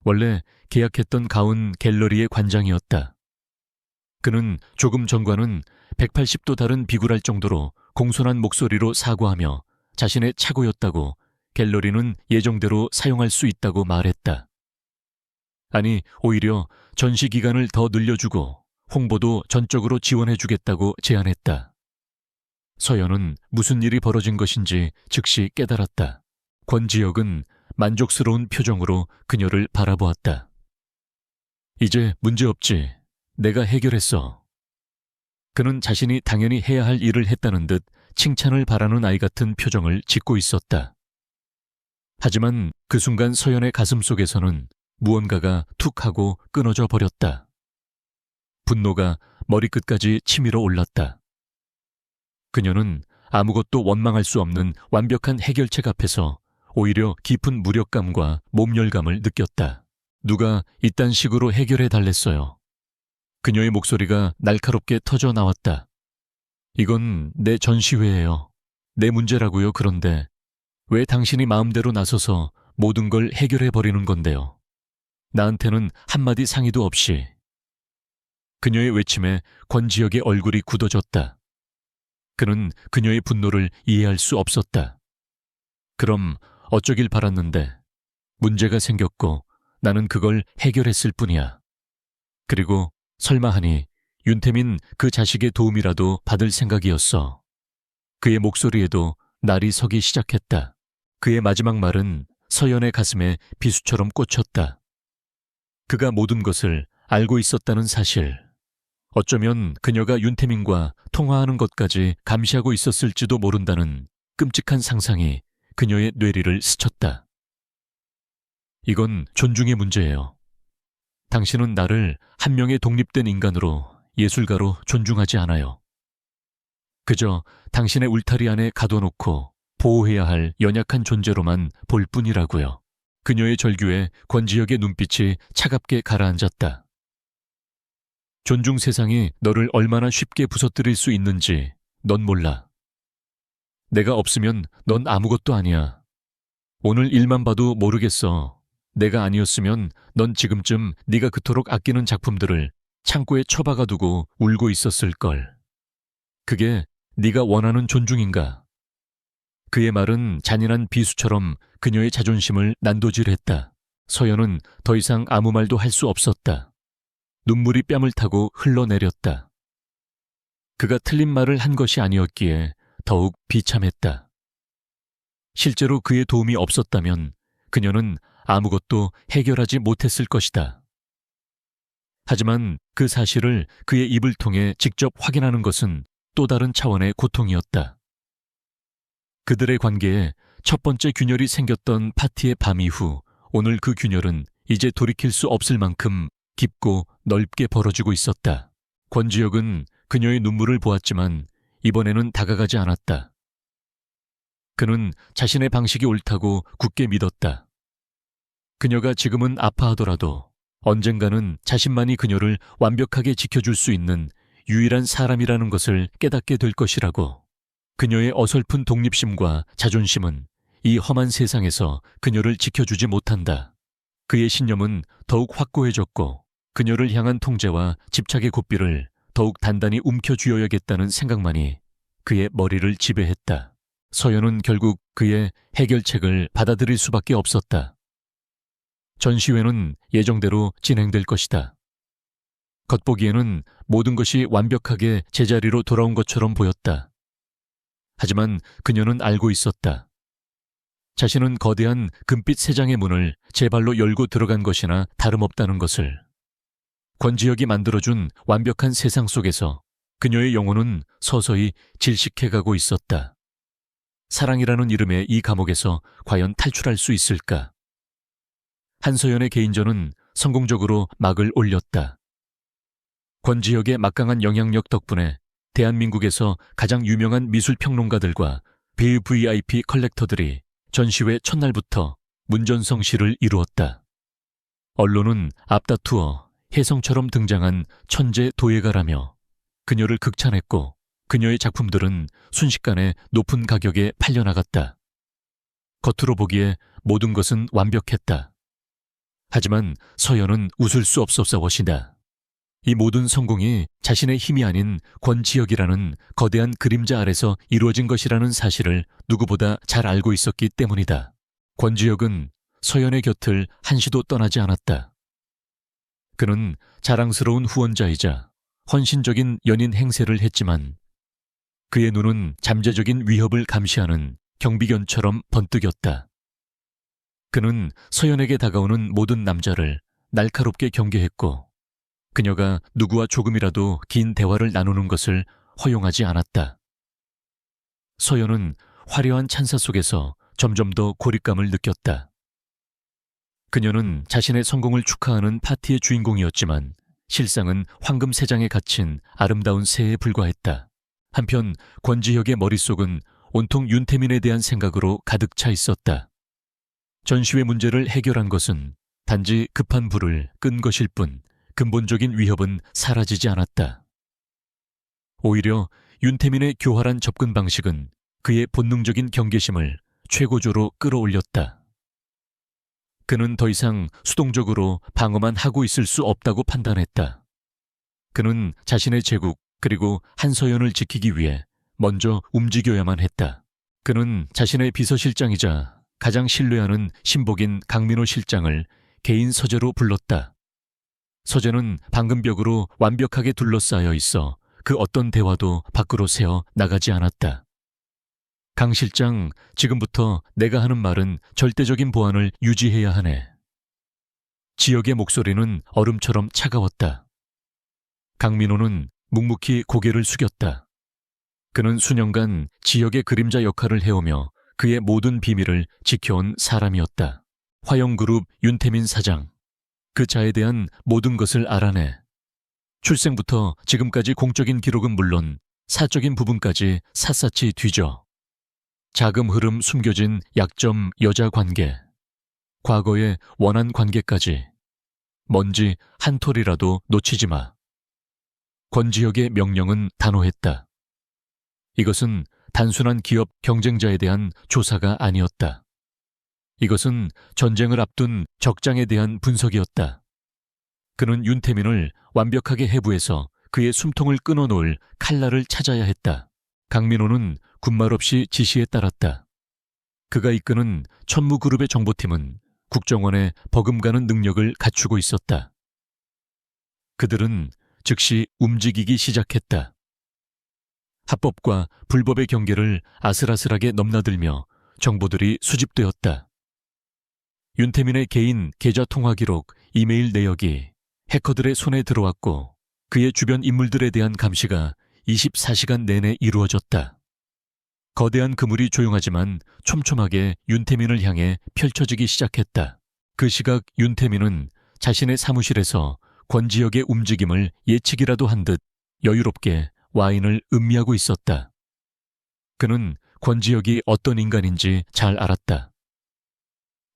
원래 계약했던 가운 갤러리의 관장이었다. 그는 조금 전과는 180도 다른 비굴할 정도로 공손한 목소리로 사과하며 자신의 착오였다고 갤러리는 예정대로 사용할 수 있다고 말했다. 아니, 오히려 전시 기간을 더 늘려주고 홍보도 전적으로 지원해주겠다고 제안했다. 서연은 무슨 일이 벌어진 것인지 즉시 깨달았다. 권지혁은 만족스러운 표정으로 그녀를 바라보았다. 이제 문제없지. 내가 해결했어. 그는 자신이 당연히 해야 할 일을 했다는 듯 칭찬을 바라는 아이 같은 표정을 짓고 있었다. 하지만 그 순간 서연의 가슴 속에서는 무언가가 툭 하고 끊어져 버렸다. 분노가 머리끝까지 치밀어 올랐다. 그녀는 아무것도 원망할 수 없는 완벽한 해결책 앞에서 오히려 깊은 무력감과 몸열감을 느꼈다. 누가 이딴 식으로 해결해 달랬어요. 그녀의 목소리가 날카롭게 터져 나왔다. 이건 내 전시회예요. 내 문제라고요. 그런데 왜 당신이 마음대로 나서서 모든 걸 해결해 버리는 건데요. 나한테는 한마디 상의도 없이. 그녀의 외침에 권지혁의 얼굴이 굳어졌다. 그는 그녀의 분노를 이해할 수 없었다. 그럼 어쩌길 바랐는데 문제가 생겼고 나는 그걸 해결했을 뿐이야. 그리고 설마 하니 윤태민 그 자식의 도움이라도 받을 생각이었어. 그의 목소리에도 날이 서기 시작했다. 그의 마지막 말은 서연의 가슴에 비수처럼 꽂혔다. 그가 모든 것을 알고 있었다는 사실. 어쩌면 그녀가 윤태민과 통화하는 것까지 감시하고 있었을지도 모른다는 끔찍한 상상이 그녀의 뇌리를 스쳤다. 이건 존중의 문제예요. 당신은 나를 한 명의 독립된 인간으로, 예술가로 존중하지 않아요. 그저 당신의 울타리 안에 가둬놓고 보호해야 할 연약한 존재로만 볼 뿐이라고요. 그녀의 절규에 권지혁의 눈빛이 차갑게 가라앉았다. 존중 세상이 너를 얼마나 쉽게 부서뜨릴 수 있는지 넌 몰라. 내가 없으면 넌 아무것도 아니야. 오늘 일만 봐도 모르겠어. 내가 아니었으면 넌 지금쯤 네가 그토록 아끼는 작품들을 창고에 처박아 두고 울고 있었을걸. 그게 네가 원하는 존중인가? 그의 말은 잔인한 비수처럼 그녀의 자존심을 난도질했다. 서연은 더 이상 아무 말도 할 수 없었다. 눈물이 뺨을 타고 흘러내렸다. 그가 틀린 말을 한 것이 아니었기에 더욱 비참했다. 실제로 그의 도움이 없었다면 그녀는 아무것도 해결하지 못했을 것이다. 하지만 그 사실을 그의 입을 통해 직접 확인하는 것은 또 다른 차원의 고통이었다. 그들의 관계에 첫 번째 균열이 생겼던 파티의 밤 이후 오늘 그 균열은 이제 돌이킬 수 없을 만큼 깊고 넓게 벌어지고 있었다. 권지혁은 그녀의 눈물을 보았지만 이번에는 다가가지 않았다. 그는 자신의 방식이 옳다고 굳게 믿었다. 그녀가 지금은 아파하더라도 언젠가는 자신만이 그녀를 완벽하게 지켜줄 수 있는 유일한 사람이라는 것을 깨닫게 될 것이라고. 그녀의 어설픈 독립심과 자존심은 이 험한 세상에서 그녀를 지켜주지 못한다. 그의 신념은 더욱 확고해졌고 그녀를 향한 통제와 집착의 고삐를 더욱 단단히 움켜쥐어야겠다는 생각만이 그의 머리를 지배했다. 서연은 결국 그의 해결책을 받아들일 수밖에 없었다. 전시회는 예정대로 진행될 것이다. 겉보기에는 모든 것이 완벽하게 제자리로 돌아온 것처럼 보였다. 하지만 그녀는 알고 있었다. 자신은 거대한 금빛 세장의 문을 제 발로 열고 들어간 것이나 다름없다는 것을. 권지혁이 만들어준 완벽한 세상 속에서 그녀의 영혼은 서서히 질식해가고 있었다. 사랑이라는 이름의 이 감옥에서 과연 탈출할 수 있을까? 한서연의 개인전은 성공적으로 막을 올렸다. 권지혁의 막강한 영향력 덕분에 대한민국에서 가장 유명한 미술평론가들과 VVIP 컬렉터들이 전시회 첫날부터 문전성시를 이루었다. 언론은 앞다투어 혜성처럼 등장한 천재 도예가라며 그녀를 극찬했고 그녀의 작품들은 순식간에 높은 가격에 팔려나갔다. 겉으로 보기에 모든 것은 완벽했다. 하지만 서연은 웃을 수 없었어 것이다. 이 모든 성공이 자신의 힘이 아닌 권지혁이라는 거대한 그림자 아래서 이루어진 것이라는 사실을 누구보다 잘 알고 있었기 때문이다. 권지혁은 서연의 곁을 한시도 떠나지 않았다. 그는 자랑스러운 후원자이자 헌신적인 연인 행세를 했지만 그의 눈은 잠재적인 위협을 감시하는 경비견처럼 번뜩였다. 그는 서연에게 다가오는 모든 남자를 날카롭게 경계했고 그녀가 누구와 조금이라도 긴 대화를 나누는 것을 허용하지 않았다. 서연은 화려한 찬사 속에서 점점 더 고립감을 느꼈다. 그녀는 자신의 성공을 축하하는 파티의 주인공이었지만 실상은 황금 세장에 갇힌 아름다운 새에 불과했다. 한편 권지혁의 머릿속은 온통 윤태민에 대한 생각으로 가득 차 있었다. 전시회 문제를 해결한 것은 단지 급한 불을 끈 것일 뿐 근본적인 위협은 사라지지 않았다. 오히려 윤태민의 교활한 접근 방식은 그의 본능적인 경계심을 최고조로 끌어올렸다. 그는 더 이상 수동적으로 방어만 하고 있을 수 없다고 판단했다. 그는 자신의 제국 그리고 한서연을 지키기 위해 먼저 움직여야만 했다. 그는 자신의 비서실장이자 가장 신뢰하는 신복인 강민호 실장을 개인 서재로 불렀다. 서재는 방금벽으로 완벽하게 둘러싸여 있어 그 어떤 대화도 밖으로 새어 나가지 않았다. 강 실장, 지금부터 내가 하는 말은 절대적인 보안을 유지해야 하네. 지역의 목소리는 얼음처럼 차가웠다. 강민호는 묵묵히 고개를 숙였다. 그는 수년간 지역의 그림자 역할을 해오며 그의 모든 비밀을 지켜온 사람이었다. 화영그룹 윤태민 사장. 그 자에 대한 모든 것을 알아내 출생부터 지금까지 공적인 기록은 물론 사적인 부분까지 샅샅이 뒤져 자금 흐름 숨겨진 약점 여자 관계, 과거의 원한 관계까지 먼지 한 톨이라도 놓치지 마. 권지혁의 명령은 단호했다. 이것은 단순한 기업 경쟁자에 대한 조사가 아니었다. 이것은 전쟁을 앞둔 적장에 대한 분석이었다. 그는 윤태민을 완벽하게 해부해서 그의 숨통을 끊어놓을 칼날을 찾아야 했다. 강민호는 군말 없이 지시에 따랐다. 그가 이끄는 천무그룹의 정보팀은 국정원에 버금가는 능력을 갖추고 있었다. 그들은 즉시 움직이기 시작했다. 합법과 불법의 경계를 아슬아슬하게 넘나들며 정보들이 수집되었다. 윤태민의 개인 계좌 통화 기록, 이메일 내역이 해커들의 손에 들어왔고 그의 주변 인물들에 대한 감시가 24시간 내내 이루어졌다. 거대한 그물이 조용하지만 촘촘하게 윤태민을 향해 펼쳐지기 시작했다. 그 시각 윤태민은 자신의 사무실에서 권지혁의 움직임을 예측이라도 한 듯 여유롭게 와인을 음미하고 있었다. 그는 권지혁이 어떤 인간인지 잘 알았다.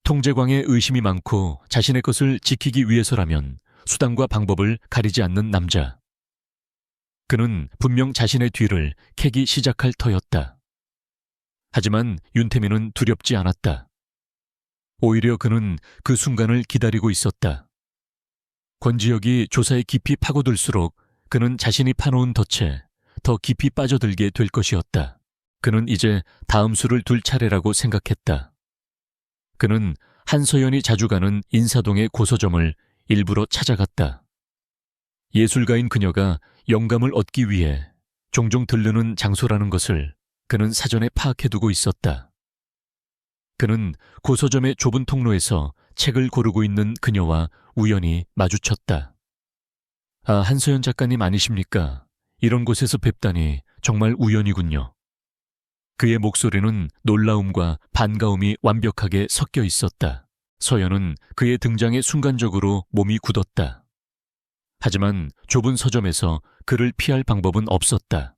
통제광에 의심이 많고 자신의 것을 지키기 위해서라면 수단과 방법을 가리지 않는 남자. 그는 분명 자신의 뒤를 캐기 시작할 터였다. 하지만 윤태민은 두렵지 않았다. 오히려 그는 그 순간을 기다리고 있었다. 권지혁이 조사에 깊이 파고들수록 그는 자신이 파놓은 덫에 더 깊이 빠져들게 될 것이었다. 그는 이제 다음 수를 둘 차례라고 생각했다. 그는 한서연이 자주 가는 인사동의 고서점을 일부러 찾아갔다. 예술가인 그녀가 영감을 얻기 위해 종종 들르는 장소라는 것을 그는 사전에 파악해두고 있었다. 그는 고서점의 좁은 통로에서 책을 고르고 있는 그녀와 우연히 마주쳤다. 아, 한서연 작가님 아니십니까? 이런 곳에서 뵙다니 정말 우연이군요. 그의 목소리는 놀라움과 반가움이 완벽하게 섞여 있었다. 서연은 그의 등장에 순간적으로 몸이 굳었다. 하지만 좁은 서점에서 그를 피할 방법은 없었다.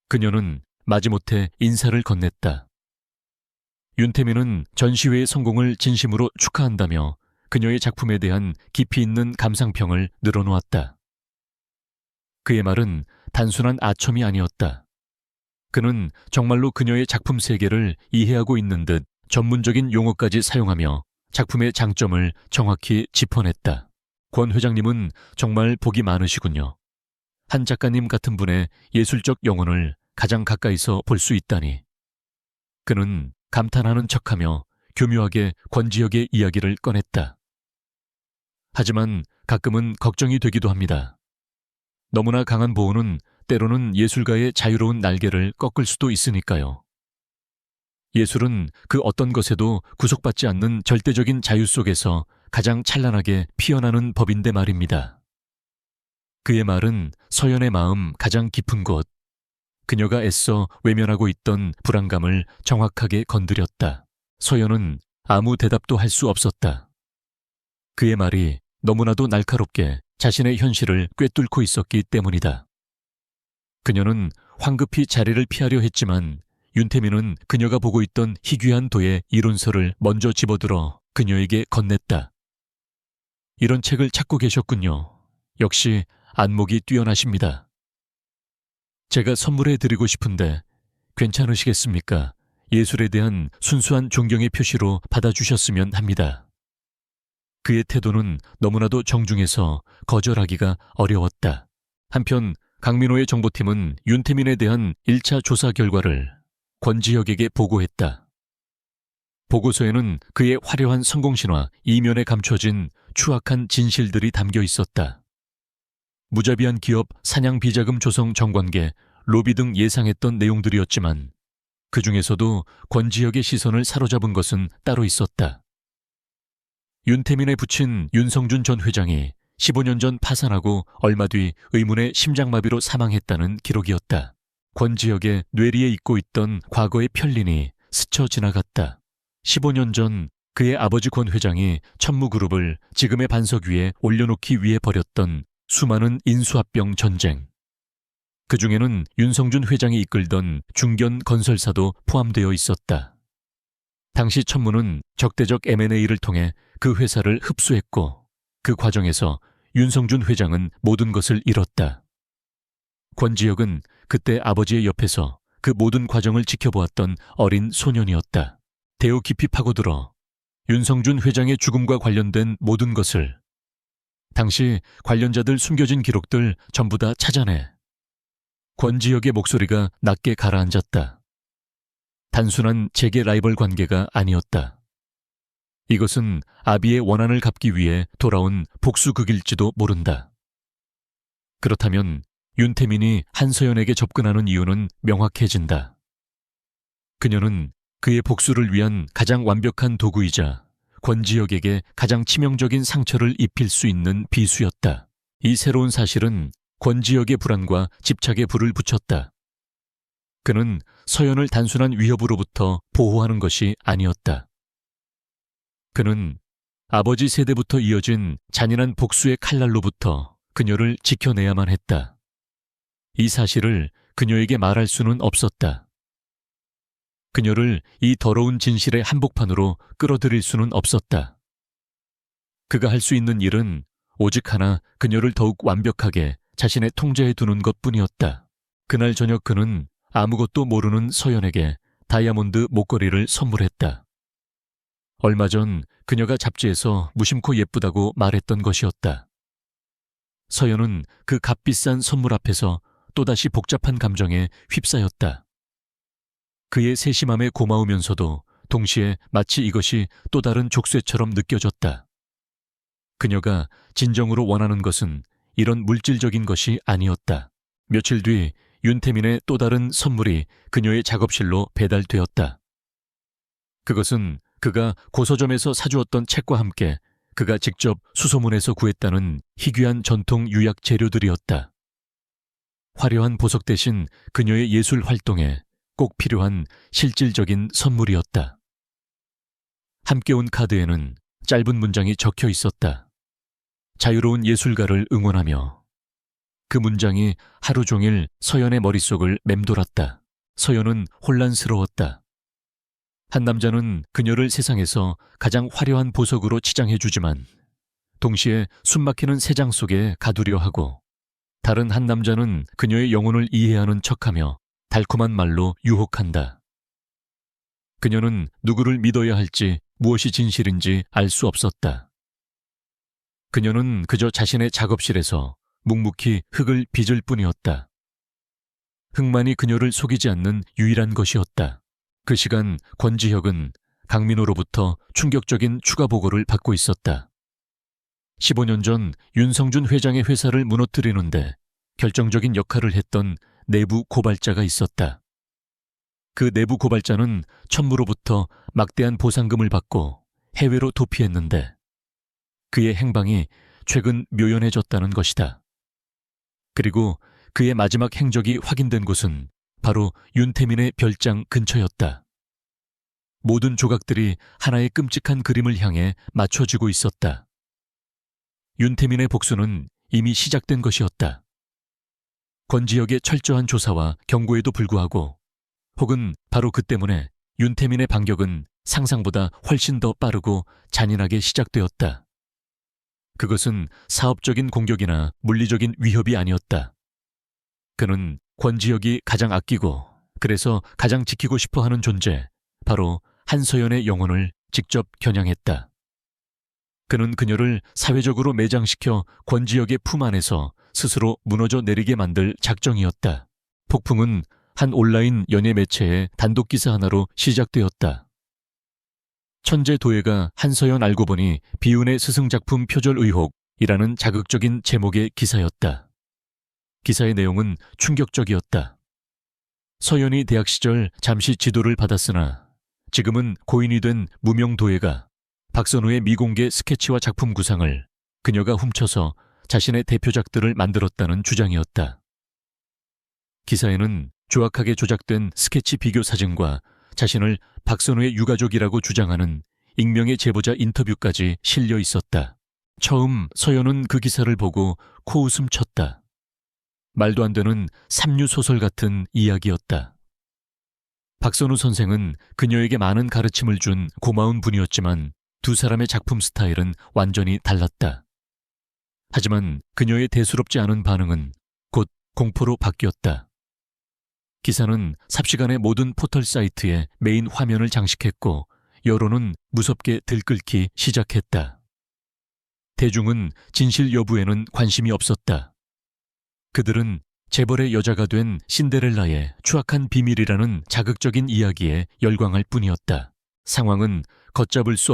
그녀는 마지못해 인사를 건넸다. 윤태민은 전시회의 성공을 진심으로 축하한다며 그녀의 작품에 대한 깊이 있는 감상평을 늘어놓았다. 그의 말은 단순한 아첨이 아니었다. 그는 정말로 그녀의 작품 세계를 이해하고 있는 듯 전문적인 용어까지 사용하며 작품의 장점을 정확히 짚어냈다. 권 회장님은 정말 복이 많으시군요. 한 작가님 같은 분의 예술적 영혼을 가장 가까이서 볼 수 있다니. 그는 감탄하는 척하며 교묘하게 권지혁의 이야기를 꺼냈다. 하지만 가끔은 걱정이 되기도 합니다. 너무나 강한 보호는 때로는 예술가의 자유로운 날개를 꺾을 수도 있으니까요. 예술은 그 어떤 것에도 구속받지 않는 절대적인 자유 속에서 가장 찬란하게 피어나는 법인데 말입니다. 그의 말은 서연의 마음 가장 깊은 곳, 그녀가 애써 외면하고 있던 불안감을 정확하게 건드렸다. 서연은 아무 대답도 할 수 없었다. 그의 말이 너무나도 날카롭게 자신의 현실을 꿰뚫고 있었기 때문이다. 그녀는 황급히 자리를 피하려 했지만 윤태민은 그녀가 보고 있던 희귀한 도의 이론서를 먼저 집어들어 그녀에게 건넸다. 이런 책을 찾고 계셨군요. 역시 안목이 뛰어나십니다. 제가 선물해드리고 싶은데 괜찮으시겠습니까? 예술에 대한 순수한 존경의 표시로 받아주셨으면 합니다. 그의 태도는 너무나도 정중해서 거절하기가 어려웠다. 한편 강민호의 정보팀은 윤태민에 대한 1차 조사 결과를 권지혁에게 보고했다. 보고서에는 그의 화려한 성공신화 이면에 감춰진 추악한 진실들이 담겨 있었다. 무자비한 기업 사냥 비자금 조성 정관계, 로비 등 예상했던 내용들이었지만 그 중에서도 권지혁의 시선을 사로잡은 것은 따로 있었다. 윤태민에 붙인 윤성준 전 회장이 15년 전 파산하고 얼마 뒤 의문의 심장마비로 사망했다는 기록이었다. 권지혁의 뇌리에 잊고 있던 과거의 편린이 스쳐 지나갔다. 15년 전 그의 아버지 권 회장이 천무그룹을 지금의 반석 위에 올려놓기 위해 벌였던 수많은 인수합병 전쟁. 그 중에는 윤성준 회장이 이끌던 중견 건설사도 포함되어 있었다. 당시 천무는 적대적 M&A를 통해 그 회사를 흡수했고 그 과정에서 윤성준 회장은 모든 것을 잃었다. 권지혁은 그때 아버지의 옆에서 그 모든 과정을 지켜보았던 어린 소년이었다. 대우 깊이 파고들어 윤성준 회장의 죽음과 관련된 모든 것을, 당시 관련자들 숨겨진 기록들 전부 다 찾아내 권지혁의 목소리가 낮게 가라앉았다. 단순한 재계 라이벌 관계가 아니었다. 이것은 아비의 원한을 갚기 위해 돌아온 복수극일지도 모른다. 그렇다면 윤태민이 한서연에게 접근하는 이유는 명확해진다. 그녀는 그의 복수를 위한 가장 완벽한 도구이자 권지혁에게 가장 치명적인 상처를 입힐 수 있는 비수였다. 이 새로운 사실은 권지혁의 불안과 집착에 불을 붙였다. 그는 서연을 단순한 위협으로부터 보호하는 것이 아니었다. 그는 아버지 세대부터 이어진 잔인한 복수의 칼날로부터 그녀를 지켜내야만 했다. 이 사실을 그녀에게 말할 수는 없었다. 그녀를 이 더러운 진실의 한복판으로 끌어들일 수는 없었다. 그가 할 수 있는 일은 오직 하나, 그녀를 더욱 완벽하게 자신의 통제에 두는 것뿐이었다. 그날 저녁 그는 아무것도 모르는 서연에게 다이아몬드 목걸이를 선물했다. 얼마 전 그녀가 잡지에서 무심코 예쁘다고 말했던 것이었다. 서연은 그 값비싼 선물 앞에서 또다시 복잡한 감정에 휩싸였다. 그의 세심함에 고마우면서도 동시에 마치 이것이 또 다른 족쇄처럼 느껴졌다. 그녀가 진정으로 원하는 것은 이런 물질적인 것이 아니었다. 며칠 뒤 윤태민의 또 다른 선물이 그녀의 작업실로 배달되었다. 그것은 그가 고서점에서 사주었던 책과 함께 그가 직접 수소문에서 구했다는 희귀한 전통 유약 재료들이었다. 화려한 보석 대신 그녀의 예술 활동에 꼭 필요한 실질적인 선물이었다. 함께 온 카드에는 짧은 문장이 적혀 있었다. 자유로운 예술가를 응원하며. 그 문장이 하루 종일 서연의 머릿속을 맴돌았다. 서연은 혼란스러웠다. 한 남자는 그녀를 세상에서 가장 화려한 보석으로 치장해주지만 동시에 숨막히는 새장 속에 가두려 하고, 다른 한 남자는 그녀의 영혼을 이해하는 척하며 달콤한 말로 유혹한다. 그녀는 누구를 믿어야 할지, 무엇이 진실인지 알 수 없었다. 그녀는 그저 자신의 작업실에서 묵묵히 흙을 빚을 뿐이었다. 흙만이 그녀를 속이지 않는 유일한 것이었다. 그 시간 권지혁은 강민호로부터 충격적인 추가 보고를 받고 있었다. 15년 전 윤성준 회장의 회사를 무너뜨리는데 결정적인 역할을 했던 내부 고발자가 있었다. 그 내부 고발자는 천무로부터 막대한 보상금을 받고 해외로 도피했는데 그의 행방이 최근 묘연해졌다는 것이다. 그리고 그의 마지막 행적이 확인된 곳은 바로 윤태민의 별장 근처였다. 모든 조각들이 하나의 끔찍한 그림을 향해 맞춰지고 있었다. 윤태민의 복수는 이미 시작된 것이었다. 권지혁의 철저한 조사와 경고에도 불구하고, 혹은 바로 그 때문에 윤태민의 반격은 상상보다 훨씬 더 빠르고 잔인하게 시작되었다. 그것은 사업적인 공격이나 물리적인 위협이 아니었다. 그는 권지혁이 가장 아끼고 그래서 가장 지키고 싶어하는 존재, 바로 한서연의 영혼을 직접 겨냥했다. 그는 그녀를 사회적으로 매장시켜 권지혁의 품 안에서 스스로 무너져 내리게 만들 작정이었다. 폭풍은 한 온라인 연예 매체의 단독 기사 하나로 시작되었다. 천재 도예가 한서연 알고 보니 비운의 스승작품 표절 의혹이라는 자극적인 제목의 기사였다. 기사의 내용은 충격적이었다. 서연이 대학 시절 잠시 지도를 받았으나 지금은 고인이 된 무명 도예가 박선우의 미공개 스케치와 작품 구상을 그녀가 훔쳐서 자신의 대표작들을 만들었다는 주장이었다. 기사에는 조악하게 조작된 스케치 비교 사진과 자신을 박선우의 유가족이라고 주장하는 익명의 제보자 인터뷰까지 실려 있었다. 처음 서연은 그 기사를 보고 코웃음 쳤다. 말도 안 되는 삼류소설 같은 이야기였다. 박선우 선생은 그녀에게 많은 가르침을 준 고마운 분이었지만 두 사람의 작품 스타일은 완전히 달랐다. 하지만 그녀의 대수롭지 않은 반응은 곧 공포로 바뀌었다. 기사는 삽시간에 모든 포털 사이트에 메인 화면을 장식했고 여론은 무섭게 들끓기 시작했다. 대중은 진실 여부에는 관심이 없었다. 그들은 재벌의 여자가 된 신데렐라의 추악한 비밀이라는 자극적인 이야기에 열광할 뿐이었다. 상황은 걷잡을 수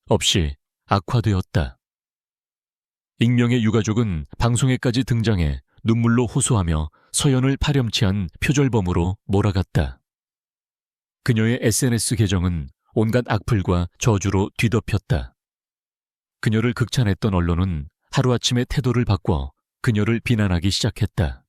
없이 악화되었다. 익명의 유가족은 방송에까지 등장해 눈물로 호소하며 서연을 파렴치한 표절범으로 몰아갔다. 그녀의 SNS 계정은 온갖 악플과 저주로 뒤덮였다. 그녀를 극찬했던 언론은 하루아침에 태도를 바꿔 그녀를 비난하기 시작했다.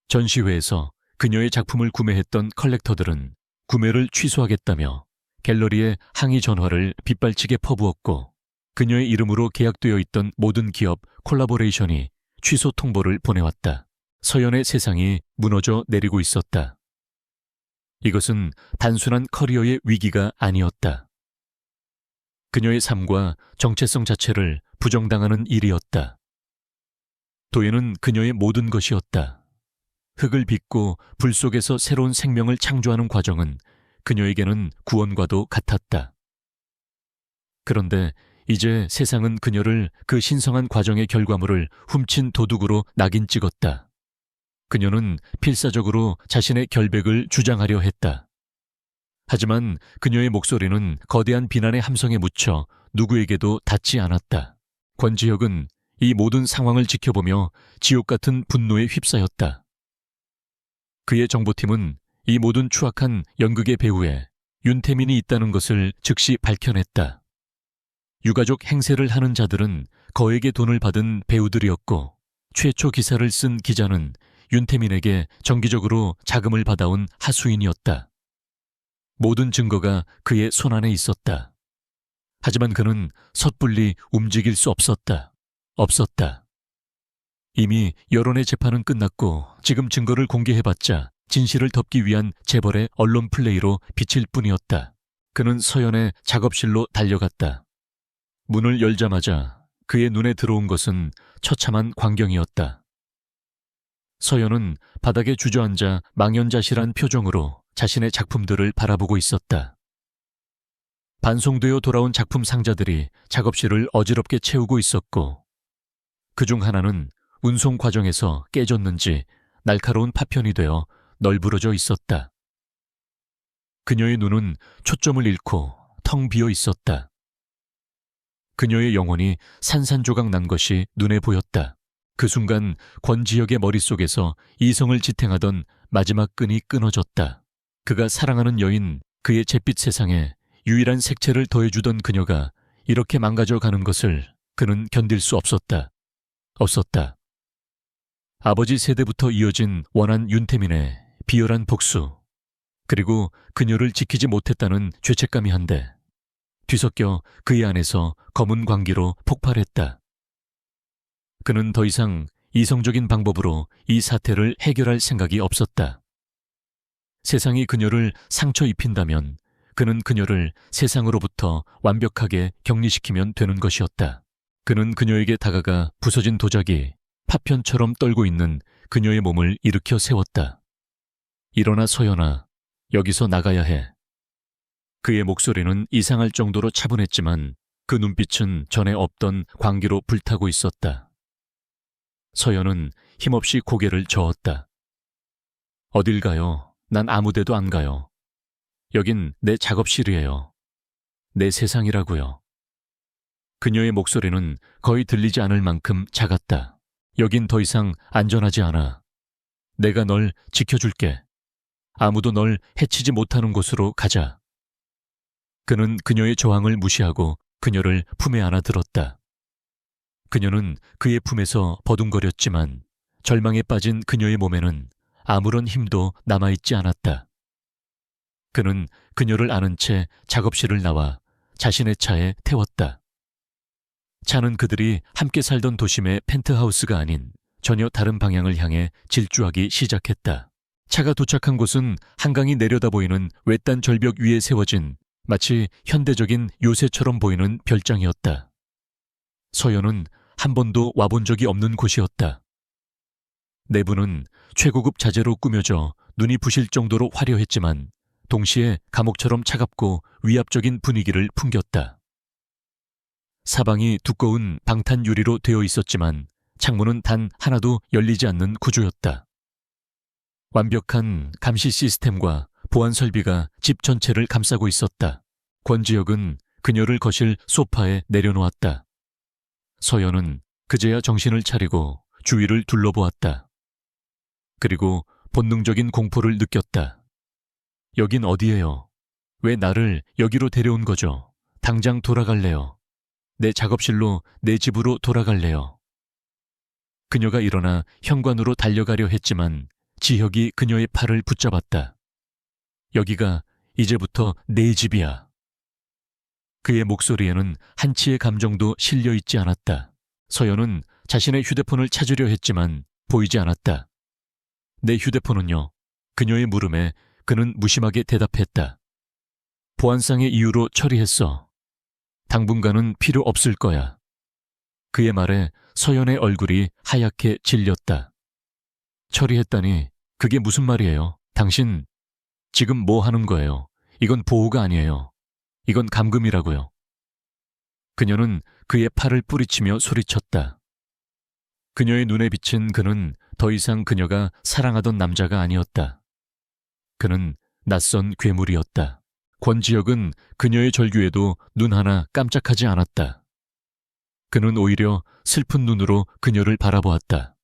전시회에서 그녀의 작품을 구매했던 컬렉터들은 구매를 취소하겠다며 갤러리에 항의 전화를 빗발치게 퍼부었고 그녀의 이름으로 계약되어 있던 모든 기업 콜라보레이션이 취소 통보를 보내왔다. 서연의 세상이 무너져 내리고 있었다. 이것은 단순한 커리어의 위기가 아니었다. 그녀의 삶과 정체성 자체를 부정당하는 일이었다. 도예는 그녀의 모든 것이었다. 흙을 빚고 불 속에서 새로운 생명을 창조하는 과정은 그녀에게는 구원과도 같았다. 그런데 이제 세상은 그녀를 그 신성한 과정의 결과물을 훔친 도둑으로 낙인 찍었다. 그녀는 필사적으로 자신의 결백을 주장하려 했다. 하지만 그녀의 목소리는 거대한 비난의 함성에 묻혀 누구에게도 닿지 않았다. 권지혁은 이 모든 상황을 지켜보며 지옥 같은 분노에 휩싸였다. 그의 정보팀은 이 모든 추악한 연극의 배우에 윤태민이 있다는 것을 즉시 밝혀냈다. 유가족 행세를 하는 자들은 거액의 돈을 받은 배우들이었고 최초 기사를 쓴 기자는 윤태민에게 정기적으로 자금을 받아온 하수인이었다. 모든 증거가 그의 손안에 있었다. 하지만 그는 섣불리 움직일 수 없었다. 이미 여론의 재판은 끝났고 지금 증거를 공개해봤자 진실을 덮기 위한 재벌의 언론 플레이로 비칠 뿐이었다. 그는 서연의 작업실로 달려갔다. 문을 열자마자 그의 눈에 들어온 것은 처참한 광경이었다. 서연은 바닥에 주저앉아 망연자실한 표정으로 자신의 작품들을 바라보고 있었다. 반송되어 돌아온 작품 상자들이 작업실을 어지럽게 채우고 있었고 그중 하나는 운송 과정에서 깨졌는지 날카로운 파편이 되어 널브러져 있었다. 그녀의 눈은 초점을 잃고 텅 비어 있었다. 그녀의 영혼이 산산조각 난 것이 눈에 보였다. 그 순간 권지혁의 머릿속에서 이성을 지탱하던 마지막 끈이 끊어졌다. 그가 사랑하는 여인, 그의 잿빛 세상에 유일한 색채를 더해주던 그녀가 이렇게 망가져가는 것을 그는 견딜 수 없었다. 아버지 세대부터 이어진 원한 윤태민의 비열한 복수, 그리고 그녀를 지키지 못했다는 죄책감이 한데 뒤섞여 그의 안에서 검은 광기로 폭발했다. 그는 더 이상 이성적인 방법으로 이 사태를 해결할 생각이 없었다. 세상이 그녀를 상처 입힌다면 그는 그녀를 세상으로부터 완벽하게 격리시키면 되는 것이었다. 그는 그녀에게 다가가 부서진 도자기, 파편처럼 떨고 있는 그녀의 몸을 일으켜 세웠다. 일어나 서연아, 여기서 나가야 해. 그의 목소리는 이상할 정도로 차분했지만 그 눈빛은 전에 없던 광기로 불타고 있었다. 서연은 힘없이 고개를 저었다. 어딜 가요? 난 아무 데도 안 가요. 여긴 내 작업실이에요. 내 세상이라고요. 그녀의 목소리는 거의 들리지 않을 만큼 작았다. 여긴 더 이상 안전하지 않아. 내가 널 지켜줄게. 아무도 널 해치지 못하는 곳으로 가자. 그는 그녀의 저항을 무시하고 그녀를 품에 안아 들었다. 그녀는 그의 품에서 버둥거렸지만 절망에 빠진 그녀의 몸에는 아무런 힘도 남아있지 않았다. 그는 그녀를 안은 채 작업실을 나와 자신의 차에 태웠다. 차는 그들이 함께 살던 도심의 펜트하우스가 아닌 전혀 다른 방향을 향해 질주하기 시작했다. 차가 도착한 곳은 한강이 내려다 보이는 외딴 절벽 위에 세워진 마치 현대적인 요새처럼 보이는 별장이었다. 서연은 한 번도 와본 적이 없는 곳이었다. 내부는 최고급 자재로 꾸며져 눈이 부실 정도로 화려했지만 동시에 감옥처럼 차갑고 위압적인 분위기를 풍겼다. 사방이 두꺼운 방탄 유리로 되어 있었지만 창문은 단 하나도 열리지 않는 구조였다. 완벽한 감시 시스템과 보안 설비가 집 전체를 감싸고 있었다. 권지혁은 그녀를 거실 소파에 내려놓았다. 서연은 그제야 정신을 차리고 주위를 둘러보았다. 그리고 본능적인 공포를 느꼈다. 여긴 어디예요? 왜 나를 여기로 데려온 거죠? 당장 돌아갈래요. 내 작업실로, 내 집으로 돌아갈래요. 그녀가 일어나 현관으로 달려가려 했지만 지혁이 그녀의 팔을 붙잡았다. 여기가 이제부터 내 집이야. 그의 목소리에는 한치의 감정도 실려 있지 않았다. 서연은 자신의 휴대폰을 찾으려 했지만 보이지 않았다. 내 휴대폰은요? 그녀의 물음에 그는 무심하게 대답했다. 보안상의 이유로 처리했어. 당분간은 필요 없을 거야. 그의 말에 서연의 얼굴이 하얗게 질렸다. 처리했다니 그게 무슨 말이에요? 당신 지금 뭐 하는 거예요? 이건 보호가 아니에요. 이건 감금이라고요. 그녀는 그의 팔을 뿌리치며 소리쳤다. 그녀의 눈에 비친 그는 더 이상 그녀가 사랑하던 남자가 아니었다. 그는 낯선 괴물이었다. 권지혁은 그녀의 절규에도 눈 하나 깜짝하지 않았다. 그는 오히려 슬픈 눈으로 그녀를 바라보았다.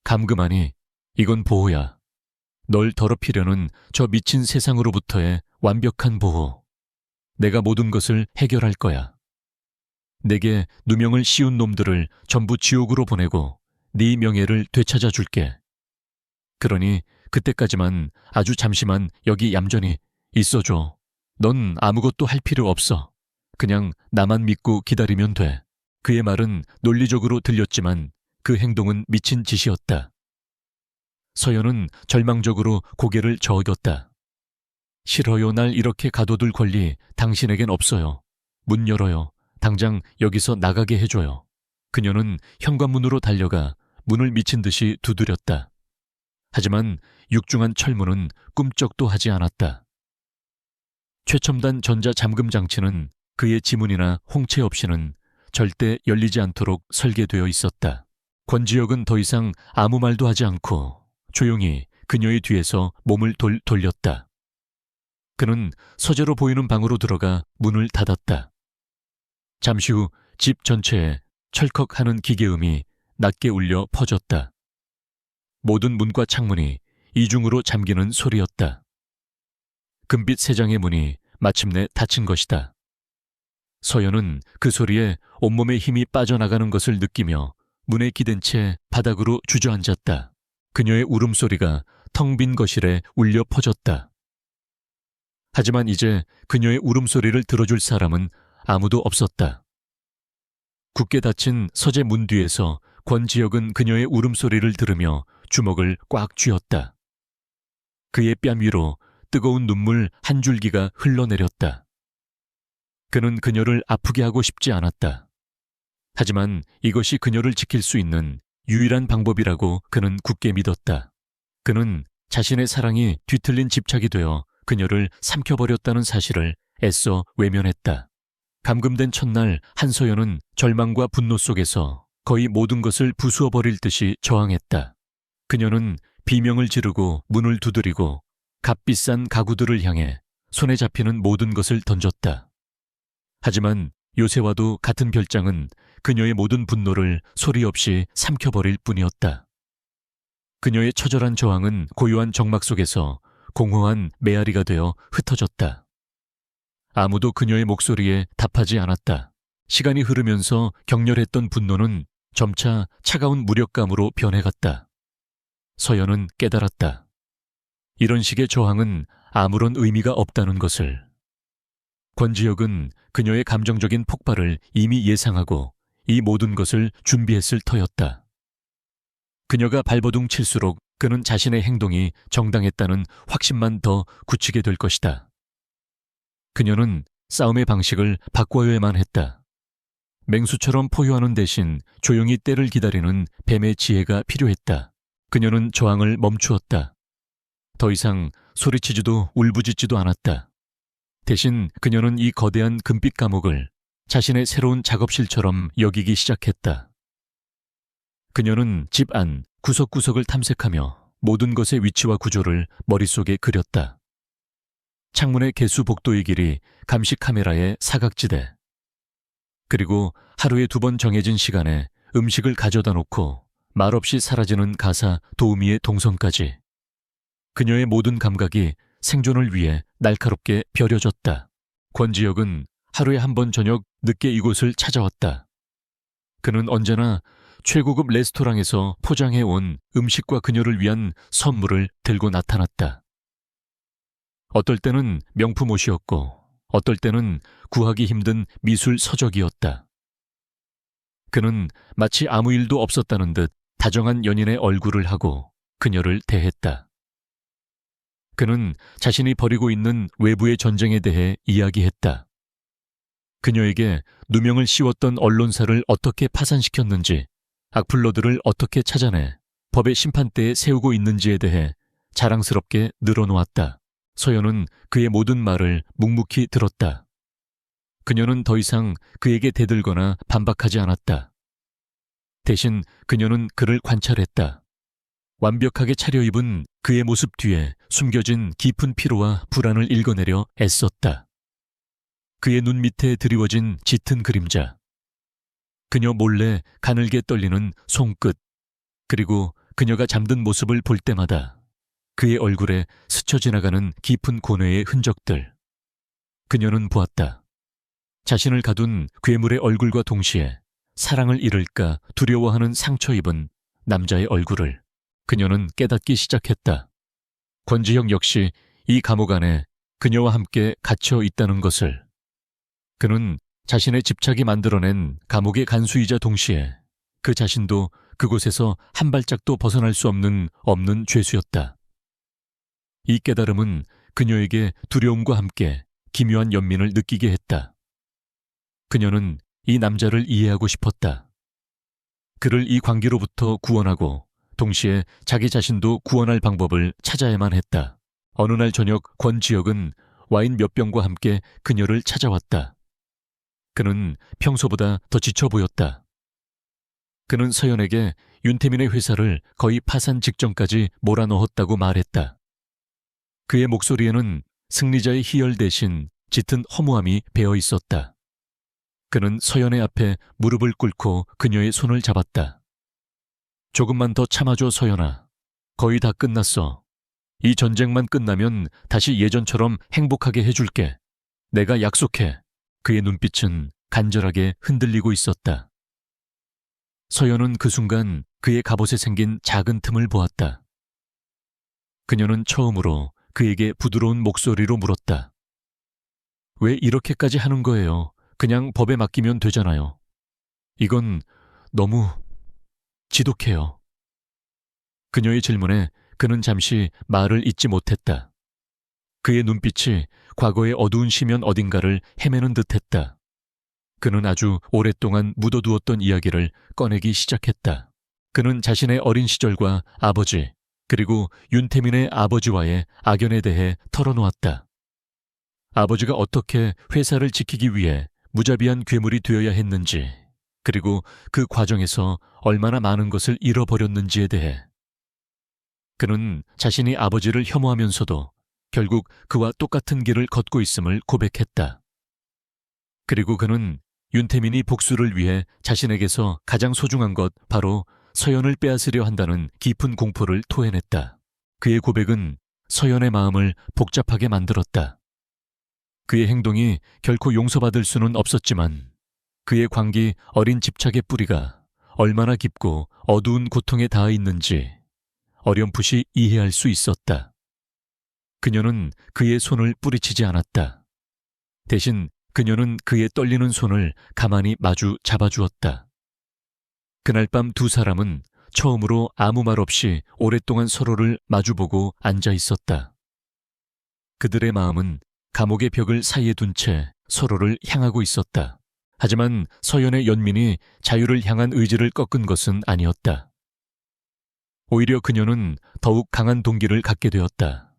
감금하니 이건 보호야. 널 더럽히려는 저 미친 세상으로부터의 완벽한 보호. 내가 모든 것을 해결할 거야. 내게 누명을 씌운 놈들을 전부 지옥으로 보내고 네 명예를 되찾아 줄게. 그러니 그때까지만 아주 잠시만 여기 얌전히 있어줘. 넌 아무것도 할 필요 없어. 그냥 나만 믿고 기다리면 돼. 그의 말은 논리적으로 들렸지만 그 행동은 미친 짓이었다. 서연은 절망적으로 고개를 저었다. 싫어요. 날 이렇게 가둬둘 권리 당신에겐 없어요. 문 열어요. 당장 여기서 나가게 해줘요. 그녀는 현관문으로 달려가 문을 미친 듯이 두드렸다. 하지만 육중한 철문은 꿈쩍도 하지 않았다. 최첨단 전자 잠금 장치는 그의 지문이나 홍채 없이는 절대 열리지 않도록 설계되어 있었다. 권지혁은 더 이상 아무 말도 하지 않고 조용히 그녀의 뒤에서 몸을 돌렸다. 그는 서재로 보이는 방으로 들어가 문을 닫았다. 잠시 후 집 전체에 철컥하는 기계음이 낮게 울려 퍼졌다. 모든 문과 창문이 이중으로 잠기는 소리였다. 금빛 세 장의 문이 마침내 닫힌 것이다. 서연은 그 소리에 온몸의 힘이 빠져나가는 것을 느끼며 문에 기댄 채 바닥으로 주저앉았다. 그녀의 울음소리가 텅 빈 거실에 울려 퍼졌다. 하지만 이제 그녀의 울음소리를 들어줄 사람은 아무도 없었다. 굳게 닫힌 서재 문 뒤에서 권지혁은 그녀의 울음소리를 들으며 주먹을 꽉 쥐었다. 그의 뺨 위로 뜨거운 눈물 한 줄기가 흘러내렸다. 그는 그녀를 아프게 하고 싶지 않았다. 하지만 이것이 그녀를 지킬 수 있는 유일한 방법이라고 그는 굳게 믿었다. 그는 자신의 사랑이 뒤틀린 집착이 되어 그녀를 삼켜버렸다는 사실을 애써 외면했다. 감금된 첫날 한서연은 절망과 분노 속에서 거의 모든 것을 부수어버릴 듯이 저항했다. 그녀는 비명을 지르고 문을 두드리고 값비싼 가구들을 향해 손에 잡히는 모든 것을 던졌다. 하지만 요새와도 같은 별장은 그녀의 모든 분노를 소리 없이 삼켜버릴 뿐이었다. 그녀의 처절한 저항은 고요한 정막 속에서 공허한 메아리가 되어 흩어졌다. 아무도 그녀의 목소리에 답하지 않았다. 시간이 흐르면서 격렬했던 분노는 점차 차가운 무력감으로 변해갔다. 서연은 깨달았다. 이런 식의 저항은 아무런 의미가 없다는 것을. 권지혁은 그녀의 감정적인 폭발을 이미 예상하고 이 모든 것을 준비했을 터였다. 그녀가 발버둥 칠수록 그는 자신의 행동이 정당했다는 확신만 더 굳히게 될 것이다. 그녀는 싸움의 방식을 바꿔야만 했다. 맹수처럼 포효하는 대신 조용히 때를 기다리는 뱀의 지혜가 필요했다. 그녀는 저항을 멈추었다. 더 이상 소리치지도 울부짖지도 않았다. 대신 그녀는 이 거대한 금빛 감옥을 자신의 새로운 작업실처럼 여기기 시작했다. 그녀는 집 안 구석구석을 탐색하며 모든 것의 위치와 구조를 머릿속에 그렸다. 창문의 개수 복도의 길이 감시 카메라의 사각지대. 그리고 하루에 2번 정해진 시간에 음식을 가져다 놓고 말없이 사라지는 가사 도우미의 동선까지. 그녀의 모든 감각이 생존을 위해 날카롭게 벼려졌다. 권지혁은 하루에 1번 저녁 늦게 이곳을 찾아왔다. 그는 언제나 최고급 레스토랑에서 포장해온 음식과 그녀를 위한 선물을 들고 나타났다. 어떨 때는 명품 옷이었고 어떨 때는 구하기 힘든 미술 서적이었다. 그는 마치 아무 일도 없었다는 듯 다정한 연인의 얼굴을 하고 그녀를 대했다. 그는 자신이 벌이고 있는 외부의 전쟁에 대해 이야기했다. 그녀에게 누명을 씌웠던 언론사를 어떻게 파산시켰는지, 악플러들을 어떻게 찾아내 법의 심판대에 세우고 있는지에 대해 자랑스럽게 늘어놓았다. 서연은 그의 모든 말을 묵묵히 들었다. 그녀는 더 이상 그에게 대들거나 반박하지 않았다. 대신 그녀는 그를 관찰했다. 완벽하게 차려입은 그의 모습 뒤에 숨겨진 깊은 피로와 불안을 읽어내려 애썼다. 그의 눈 밑에 드리워진 짙은 그림자, 그녀 몰래 가늘게 떨리는 손끝, 그리고 그녀가 잠든 모습을 볼 때마다 그의 얼굴에 스쳐 지나가는 깊은 고뇌의 흔적들. 그녀는 보았다. 자신을 가둔 괴물의 얼굴과 동시에 사랑을 잃을까 두려워하는 상처 입은 남자의 얼굴을. 그녀는 깨닫기 시작했다. 권지혁 역시 이 감옥 안에 그녀와 함께 갇혀 있다는 것을. 그는 자신의 집착이 만들어낸 감옥의 간수이자 동시에 그 자신도 그곳에서 한 발짝도 벗어날 수 없는 죄수였다. 이 깨달음은 그녀에게 두려움과 함께 기묘한 연민을 느끼게 했다. 그녀는 이 남자를 이해하고 싶었다. 그를 이 관계로부터 구원하고 동시에 자기 자신도 구원할 방법을 찾아야만 했다. 어느 날 저녁 권지혁은 와인 몇 병과 함께 그녀를 찾아왔다. 그는 평소보다 더 지쳐 보였다. 그는 서연에게 윤태민의 회사를 거의 파산 직전까지 몰아넣었다고 말했다. 그의 목소리에는 승리자의 희열 대신 짙은 허무함이 배어 있었다. 그는 서연의 앞에 무릎을 꿇고 그녀의 손을 잡았다. 조금만 더 참아줘, 서연아. 거의 다 끝났어. 이 전쟁만 끝나면 다시 예전처럼 행복하게 해줄게. 내가 약속해. 그의 눈빛은 간절하게 흔들리고 있었다. 서연은 그 순간 그의 갑옷에 생긴 작은 틈을 보았다. 그녀는 처음으로 그에게 부드러운 목소리로 물었다. 왜 이렇게까지 하는 거예요? 그냥 법에 맡기면 되잖아요. 이건 너무 지독해요. 그녀의 질문에 그는 잠시 말을 잇지 못했다. 그의 눈빛이 과거의 어두운 시면 어딘가를 헤매는 듯했다. 그는 아주 오랫동안 묻어두었던 이야기를 꺼내기 시작했다. 그는 자신의 어린 시절과 아버지, 그리고 윤태민의 아버지와의 악연에 대해 털어놓았다. 아버지가 어떻게 회사를 지키기 위해 무자비한 괴물이 되어야 했는지, 그리고 그 과정에서 얼마나 많은 것을 잃어버렸는지에 대해. 그는 자신이 아버지를 혐오하면서도 결국 그와 똑같은 길을 걷고 있음을 고백했다. 그리고 그는 윤태민이 복수를 위해 자신에게서 가장 소중한 것 바로 서연을 빼앗으려 한다는 깊은 공포를 토해냈다. 그의 고백은 서연의 마음을 복잡하게 만들었다. 그의 행동이 결코 용서받을 수는 없었지만 그의 광기 어린 집착의 뿌리가 얼마나 깊고 어두운 고통에 닿아 있는지 어렴풋이 이해할 수 있었다. 그녀는 그의 손을 뿌리치지 않았다. 대신 그녀는 그의 떨리는 손을 가만히 마주 잡아주었다. 그날 밤 두 사람은 처음으로 아무 말 없이 오랫동안 서로를 마주보고 앉아 있었다. 그들의 마음은 감옥의 벽을 사이에 둔 채 서로를 향하고 있었다. 하지만 서연의 연민이 자유를 향한 의지를 꺾은 것은 아니었다. 오히려 그녀는 더욱 강한 동기를 갖게 되었다.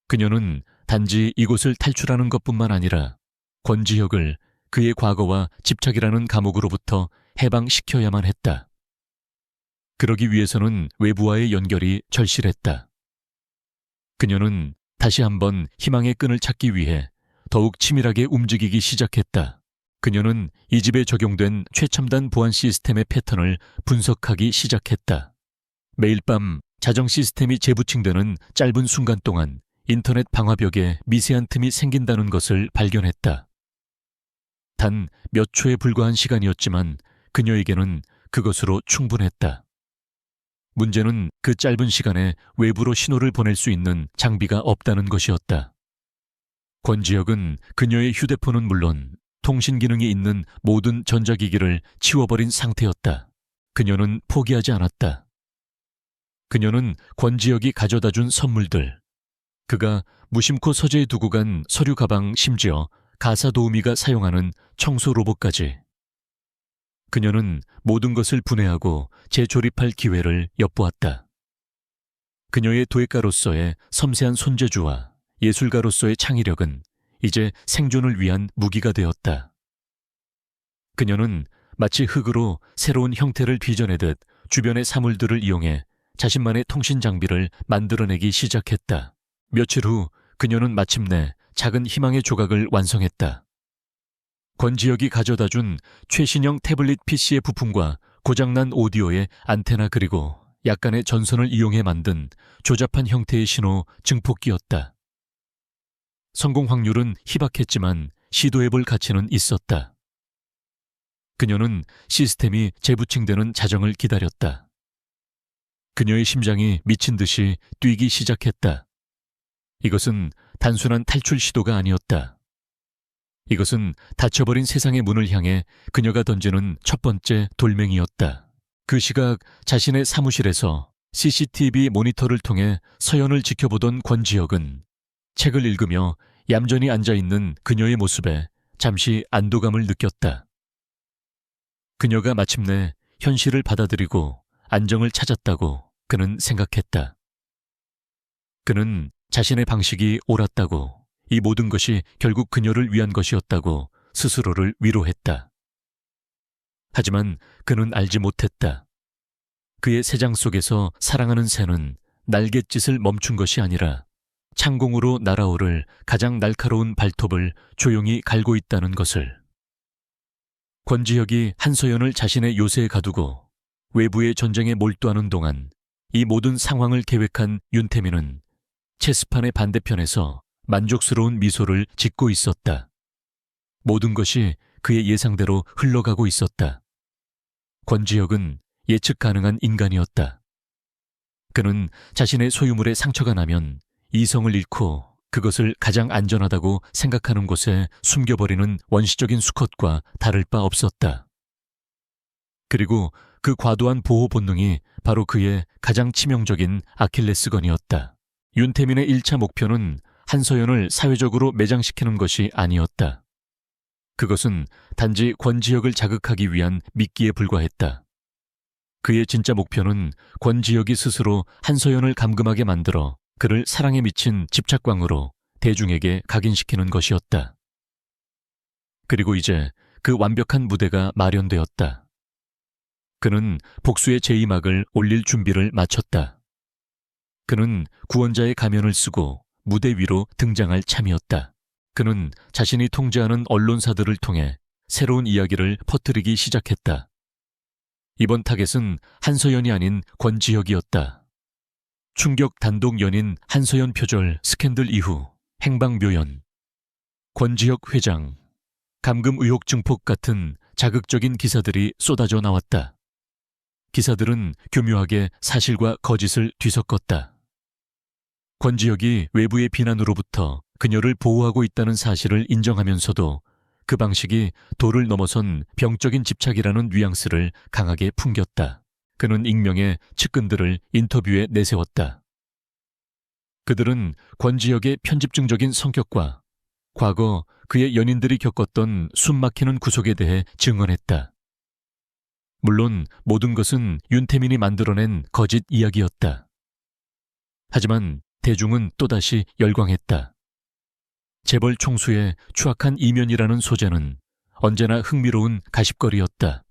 그녀는 단지 이곳을 탈출하는 것뿐만 아니라 권지혁을 그의 과거와 집착이라는 감옥으로부터 해방시켜야만 했다. 그러기 위해서는 외부와의 연결이 절실했다. 그녀는 다시 한번 희망의 끈을 찾기 위해 더욱 치밀하게 움직이기 시작했다. 그녀는 이 집에 적용된 최첨단 보안 시스템의 패턴을 분석하기 시작했다. 매일 밤 자정 시스템이 재부팅되는 짧은 순간 동안 인터넷 방화벽에 미세한 틈이 생긴다는 것을 발견했다. 단 몇 초에 불과한 시간이었지만 그녀에게는 그것으로 충분했다. 문제는 그 짧은 시간에 외부로 신호를 보낼 수 있는 장비가 없다는 것이었다. 권지혁은 그녀의 휴대폰은 물론 통신 기능이 있는 모든 전자기기를 치워버린 상태였다. 그녀는 포기하지 않았다. 그녀는 권지혁이 가져다 준 선물들, 그가 무심코 서재에 두고 간 서류 가방, 심지어 가사 도우미가 사용하는 청소 로봇까지. 그녀는 모든 것을 분해하고 재조립할 기회를 엿보았다. 그녀의 도예가로서의 섬세한 손재주와 예술가로서의 창의력은 이제 생존을 위한 무기가 되었다. 그녀는 마치 흙으로 새로운 형태를 빚어내듯 주변의 사물들을 이용해 자신만의 통신 장비를 만들어내기 시작했다. 며칠 후 그녀는 마침내 작은 희망의 조각을 완성했다. 권지혁이 가져다 준 최신형 태블릿 PC의 부품과 고장난 오디오의 안테나, 그리고 약간의 전선을 이용해 만든 조잡한 형태의 신호 증폭기였다. 성공 확률은 희박했지만 시도해볼 가치는 있었다. 그녀는 시스템이 재부팅되는 자정을 기다렸다. 그녀의 심장이 미친 듯이 뛰기 시작했다. 이것은 단순한 탈출 시도가 아니었다. 이것은 닫혀버린 세상의 문을 향해 그녀가 던지는 첫 번째 돌멩이였다. 그 시각 자신의 사무실에서 CCTV 모니터를 통해 서연을 지켜보던 권지혁은 책을 읽으며 얌전히 앉아있는 그녀의 모습에 잠시 안도감을 느꼈다. 그녀가 마침내 현실을 받아들이고 안정을 찾았다고 그는 생각했다. 그는 자신의 방식이 옳았다고, 이 모든 것이 결국 그녀를 위한 것이었다고 스스로를 위로했다. 하지만 그는 알지 못했다. 그의 새장 속에서 사랑하는 새는 날갯짓을 멈춘 것이 아니라 창공으로 날아오를 가장 날카로운 발톱을 조용히 갈고 있다는 것을. 권지혁이 한서연을 자신의 요새에 가두고 외부의 전쟁에 몰두하는 동안 이 모든 상황을 계획한 윤태민은 체스판의 반대편에서 만족스러운 미소를 짓고 있었다. 모든 것이 그의 예상대로 흘러가고 있었다. 권지혁은 예측 가능한 인간이었다. 그는 자신의 소유물에 상처가 나면 이성을 잃고 그것을 가장 안전하다고 생각하는 곳에 숨겨버리는 원시적인 수컷과 다를 바 없었다. 그리고 그 과도한 보호 본능이 바로 그의 가장 치명적인 아킬레스건이었다. 윤태민의 1차 목표는 한서연을 사회적으로 매장시키는 것이 아니었다. 그것은 단지 권지혁을 자극하기 위한 미끼에 불과했다. 그의 진짜 목표는 권지혁이 스스로 한서연을 감금하게 만들어 그를 사랑에 미친 집착광으로 대중에게 각인시키는 것이었다. 그리고 이제 그 완벽한 무대가 마련되었다. 그는 복수의 제2막을 올릴 준비를 마쳤다. 그는 구원자의 가면을 쓰고 무대 위로 등장할 참이었다. 그는 자신이 통제하는 언론사들을 통해 새로운 이야기를 퍼뜨리기 시작했다. 이번 타겟은 한서연이 아닌 권지혁이었다. 충격 단독 연인 한서연 표절 스캔들 이후 행방묘연. 권지혁 회장, 감금 의혹 증폭 같은 자극적인 기사들이 쏟아져 나왔다. 기사들은 교묘하게 사실과 거짓을 뒤섞었다. 권지혁이 외부의 비난으로부터 그녀를 보호하고 있다는 사실을 인정하면서도 그 방식이 도를 넘어선 병적인 집착이라는 뉘앙스를 강하게 풍겼다. 그는 익명의 측근들을 인터뷰에 내세웠다. 그들은 권지혁의 편집증적인 성격과 과거 그의 연인들이 겪었던 숨막히는 구속에 대해 증언했다. 물론 모든 것은 윤태민이 만들어낸 거짓 이야기였다. 하지만 대중은 또다시 열광했다. 재벌 총수의 추악한 이면이라는 소재는 언제나 흥미로운 가십거리였다.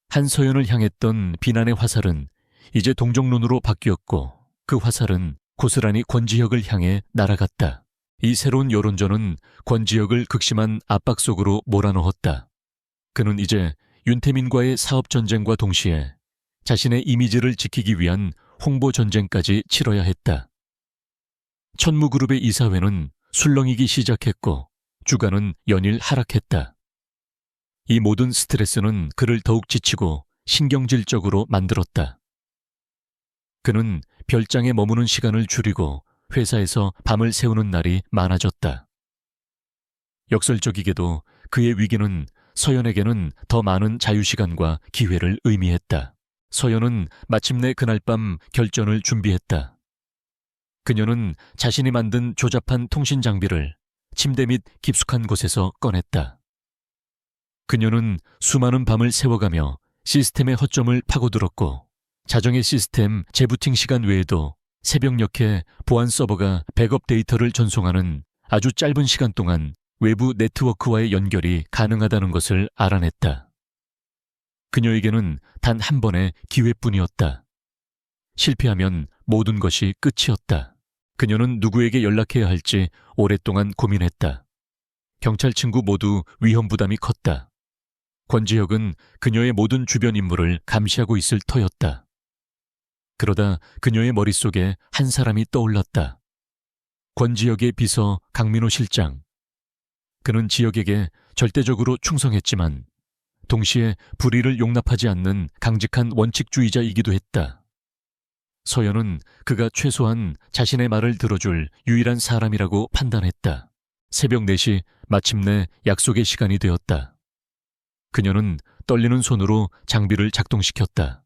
한서연을 향했던 비난의 화살은 이제 동정론으로 바뀌었고 그 화살은 고스란히 권지혁을 향해 날아갔다. 이 새로운 여론전은 권지혁을 극심한 압박 속으로 몰아넣었다. 그는 이제 윤태민과의 사업 전쟁과 동시에 자신의 이미지를 지키기 위한 홍보 전쟁까지 치러야 했다. 천무그룹의 이사회는 술렁이기 시작했고 주가는 연일 하락했다. 이 모든 스트레스는 그를 더욱 지치고 신경질적으로 만들었다. 그는 별장에 머무는 시간을 줄이고 회사에서 밤을 새우는 날이 많아졌다. 역설적이게도 그의 위기는 서연에게는 더 많은 자유시간과 기회를 의미했다. 서연은 마침내 그날 밤 결전을 준비했다. 그녀는 자신이 만든 조잡한 통신 장비를 침대 밑 깊숙한 곳에서 꺼냈다. 그녀는 수많은 밤을 새워가며 시스템의 허점을 파고들었고 자정의 시스템 재부팅 시간 외에도 새벽녘에 보안 서버가 백업 데이터를 전송하는 아주 짧은 시간 동안 외부 네트워크와의 연결이 가능하다는 것을 알아냈다. 그녀에게는 단 한 번의 기회뿐이었다. 실패하면 모든 것이 끝이었다. 그녀는 누구에게 연락해야 할지 오랫동안 고민했다. 경찰 친구 모두 위험 부담이 컸다. 권지혁은 그녀의 모든 주변 인물을 감시하고 있을 터였다. 그러다 그녀의 머릿속에 한 사람이 떠올랐다. 권지혁의 비서 강민호 실장. 그는 지혁에게 절대적으로 충성했지만 동시에 불의를 용납하지 않는 강직한 원칙주의자이기도 했다. 서연은 그가 최소한 자신의 말을 들어줄 유일한 사람이라고 판단했다. 새벽 4시 마침내 약속의 시간이 되었다. 그녀는 떨리는 손으로 장비를 작동시켰다.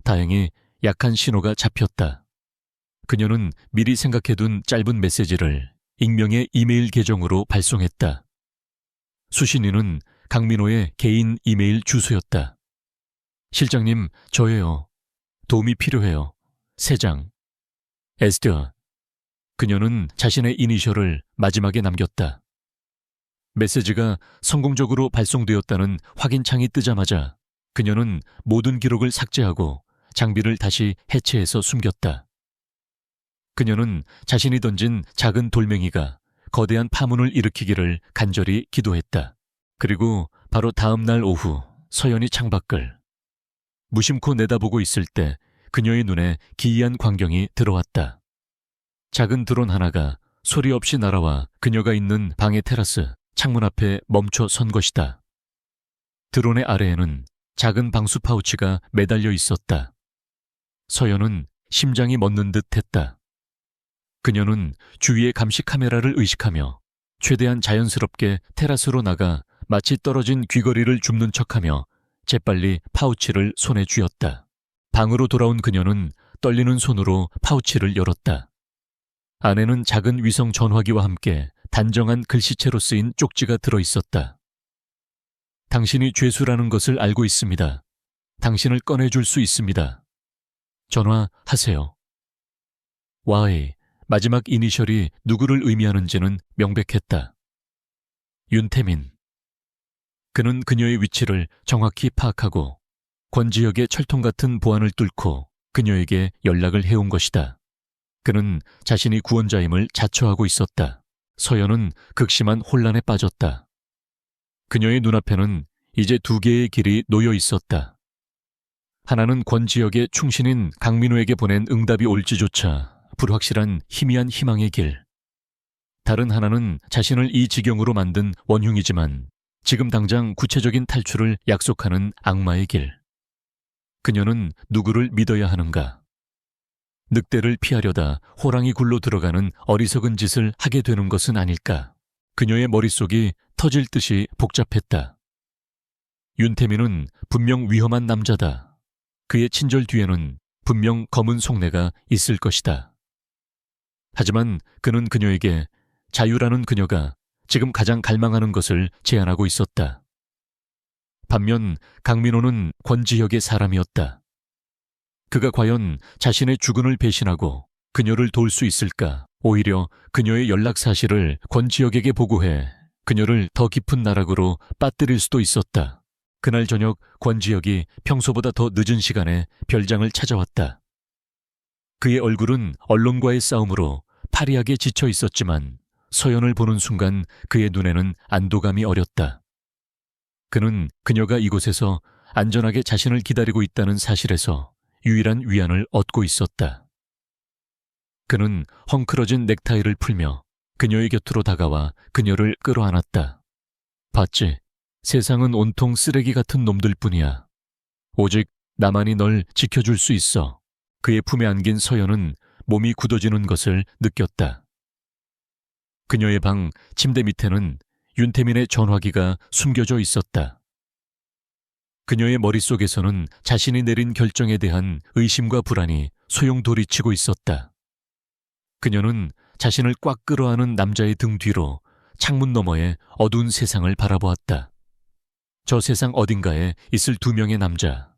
다행히 약한 신호가 잡혔다. 그녀는 미리 생각해둔 짧은 메시지를 익명의 이메일 계정으로 발송했다. 수신인은 강민호의 개인 이메일 주소였다. 실장님, 저예요. 도움이 필요해요. 세장. 에스더. 그녀는 자신의 이니셜을 마지막에 남겼다. 메시지가 성공적으로 발송되었다는 확인창이 뜨자마자 그녀는 모든 기록을 삭제하고 장비를 다시 해체해서 숨겼다. 그녀는 자신이 던진 작은 돌멩이가 거대한 파문을 일으키기를 간절히 기도했다. 그리고 바로 다음 날 오후 서연이 창밖을 무심코 내다보고 있을 때 그녀의 눈에 기이한 광경이 들어왔다. 작은 드론 하나가 소리 없이 날아와 그녀가 있는 방의 테라스 창문 앞에 멈춰 선 것이다. 드론의 아래에는 작은 방수 파우치가 매달려 있었다. 서연은 심장이 멎는 듯 했다. 그녀는 주위의 감시 카메라를 의식하며 최대한 자연스럽게 테라스로 나가 마치 떨어진 귀걸이를 줍는 척하며 재빨리 파우치를 손에 쥐었다. 방으로 돌아온 그녀는 떨리는 손으로 파우치를 열었다. 안에는 작은 위성 전화기와 함께 단정한 글씨체로 쓰인 쪽지가 들어있었다. 당신이 죄수라는 것을 알고 있습니다. 당신을 꺼내줄 수 있습니다. 전화하세요. Y, 마지막 이니셜이 누구를 의미하는지는 명백했다. 윤태민. 그는 그녀의 위치를 정확히 파악하고 권지혁의 철통 같은 보안을 뚫고 그녀에게 연락을 해온 것이다. 그는 자신이 구원자임을 자처하고 있었다. 서연은 극심한 혼란에 빠졌다. 그녀의 눈앞에는 이제 두 개의 길이 놓여 있었다. 하나는 권지혁의 충신인 강민호에게 보낸 응답이 올지조차 불확실한 희미한 희망의 길. 다른 하나는 자신을 이 지경으로 만든 원흉이지만 지금 당장 구체적인 탈출을 약속하는 악마의 길. 그녀는 누구를 믿어야 하는가? 늑대를 피하려다 호랑이 굴로 들어가는 어리석은 짓을 하게 되는 것은 아닐까? 그녀의 머릿속이 터질 듯이 복잡했다. 윤태민은 분명 위험한 남자다. 그의 친절 뒤에는 분명 검은 속내가 있을 것이다. 하지만 그는 그녀에게 자유라는 그녀가 지금 가장 갈망하는 것을 제안하고 있었다. 반면 강민호는 권지혁의 사람이었다. 그가 과연 자신의 주군을 배신하고 그녀를 도울 수 있을까? 오히려 그녀의 연락 사실을 권지혁에게 보고해 그녀를 더 깊은 나락으로 빠뜨릴 수도 있었다. 그날 저녁 권지혁이 평소보다 더 늦은 시간에 별장을 찾아왔다. 그의 얼굴은 언론과의 싸움으로 파리하게 지쳐 있었지만 서연을 보는 순간 그의 눈에는 안도감이 어렸다. 그는 그녀가 이곳에서 안전하게 자신을 기다리고 있다는 사실에서 유일한 위안을 얻고 있었다. 그는 헝클어진 넥타이를 풀며 그녀의 곁으로 다가와 그녀를 끌어안았다. 봤지? 세상은 온통 쓰레기 같은 놈들뿐이야. 오직 나만이 널 지켜줄 수 있어. 그의 품에 안긴 서연은 몸이 굳어지는 것을 느꼈다. 그녀의 방 침대 밑에는 윤태민의 전화기가 숨겨져 있었다. 그녀의 머릿속에서는 자신이 내린 결정에 대한 의심과 불안이 소용돌이치고 있었다. 그녀는 자신을 꽉 끌어안은 남자의 등 뒤로 창문 너머의 어두운 세상을 바라보았다. 저 세상 어딘가에 있을 두 명의 남자.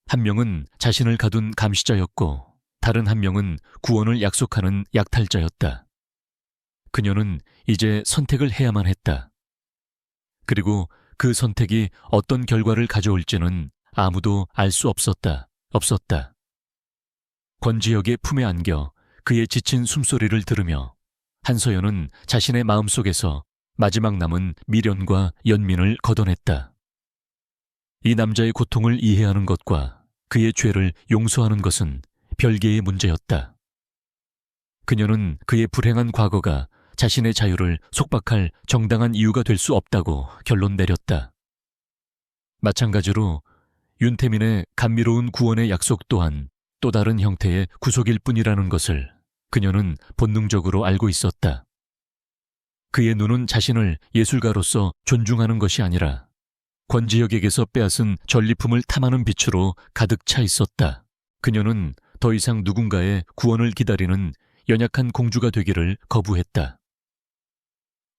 한 명은 자신을 가둔 감시자였고 다른 한 명은 구원을 약속하는 약탈자였다. 그녀는 이제 선택을 해야만 했다. 그리고 그 선택이 어떤 결과를 가져올지는 아무도 알 수 없었다. 권지혁의 품에 안겨 그의 지친 숨소리를 들으며 한서연은 자신의 마음속에서 마지막 남은 미련과 연민을 걷어냈다. 이 남자의 고통을 이해하는 것과 그의 죄를 용서하는 것은 별개의 문제였다. 그녀는 그의 불행한 과거가 자신의 자유를 속박할 정당한 이유가 될 수 없다고 결론 내렸다. 마찬가지로 윤태민의 감미로운 구원의 약속 또한 또 다른 형태의 구속일 뿐이라는 것을 그녀는 본능적으로 알고 있었다. 그의 눈은 자신을 예술가로서 존중하는 것이 아니라 권지혁에게서 빼앗은 전리품을 탐하는 빛으로 가득 차 있었다. 그녀는 더 이상 누군가의 구원을 기다리는 연약한 공주가 되기를 거부했다.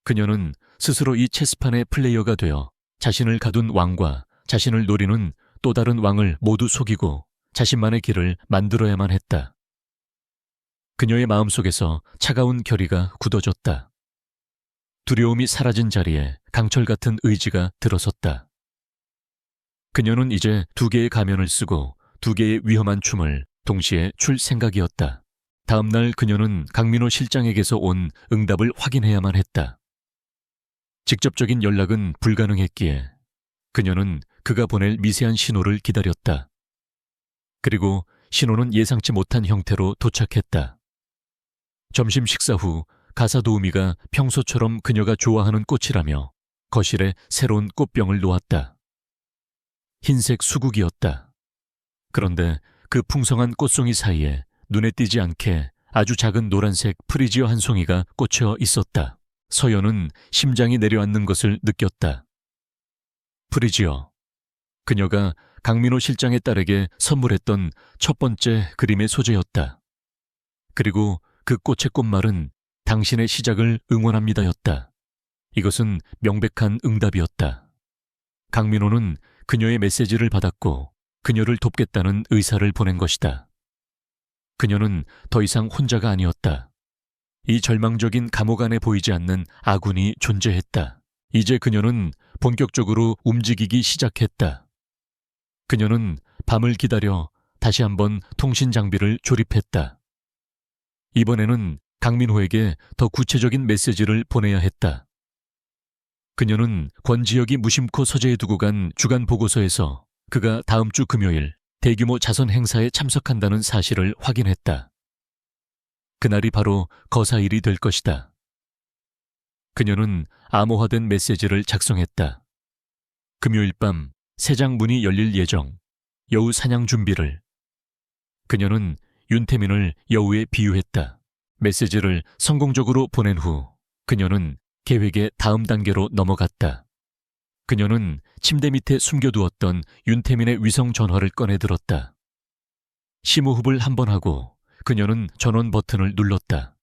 그녀는 스스로 이 체스판의 플레이어가 되어 자신을 가둔 왕과 자신을 노리는 또 다른 왕을 모두 속이고 자신만의 길을 만들어야만 했다. 그녀의 마음속에서 차가운 결의가 굳어졌다. 두려움이 사라진 자리에 강철 같은 의지가 들어섰다. 그녀는 이제 두 개의 가면을 쓰고 두 개의 위험한 춤을 동시에 출 생각이었다. 다음 날 그녀는 강민호 실장에게서 온 응답을 확인해야만 했다. 직접적인 연락은 불가능했기에 그녀는 그가 보낼 미세한 신호를 기다렸다. 그리고 신호는 예상치 못한 형태로 도착했다. 점심 식사 후 가사 도우미가 평소처럼 그녀가 좋아하는 꽃이라며 거실에 새로운 꽃병을 놓았다. 흰색 수국이었다. 그런데 그 풍성한 꽃송이 사이에 눈에 띄지 않게 아주 작은 노란색 프리지어 한 송이가 꽂혀 있었다. 서연은 심장이 내려앉는 것을 느꼈다. 프리지어. 그녀가 강민호 실장의 딸에게 선물했던 첫 번째 그림의 소재였다. 그리고 그 꽃의 꽃말은 당신의 시작을 응원합니다였다. 이것은 명백한 응답이었다. 강민호는 그녀의 메시지를 받았고 그녀를 돕겠다는 의사를 보낸 것이다. 그녀는 더 이상 혼자가 아니었다. 이 절망적인 감옥 안에 보이지 않는 아군이 존재했다. 이제 그녀는 본격적으로 움직이기 시작했다. 그녀는 밤을 기다려 다시 한번 통신 장비를 조립했다. 이번에는 강민호에게 더 구체적인 메시지를 보내야 했다. 그녀는 권지혁이 무심코 서재에 두고 간 주간 보고서에서 그가 다음 주 금요일 대규모 자선 행사에 참석한다는 사실을 확인했다. 그날이 바로 거사일이 될 것이다. 그녀는 암호화된 메시지를 작성했다. 금요일 밤 새장 문이 열릴 예정. 여우 사냥 준비를. 그녀는 윤태민을 여우에 비유했다. 메시지를 성공적으로 보낸 후 그녀는 계획의 다음 단계로 넘어갔다. 그녀는 침대 밑에 숨겨두었던 윤태민의 위성 전화를 꺼내 들었다. 심호흡을 한 번 하고 그녀는 전원 버튼을 눌렀다.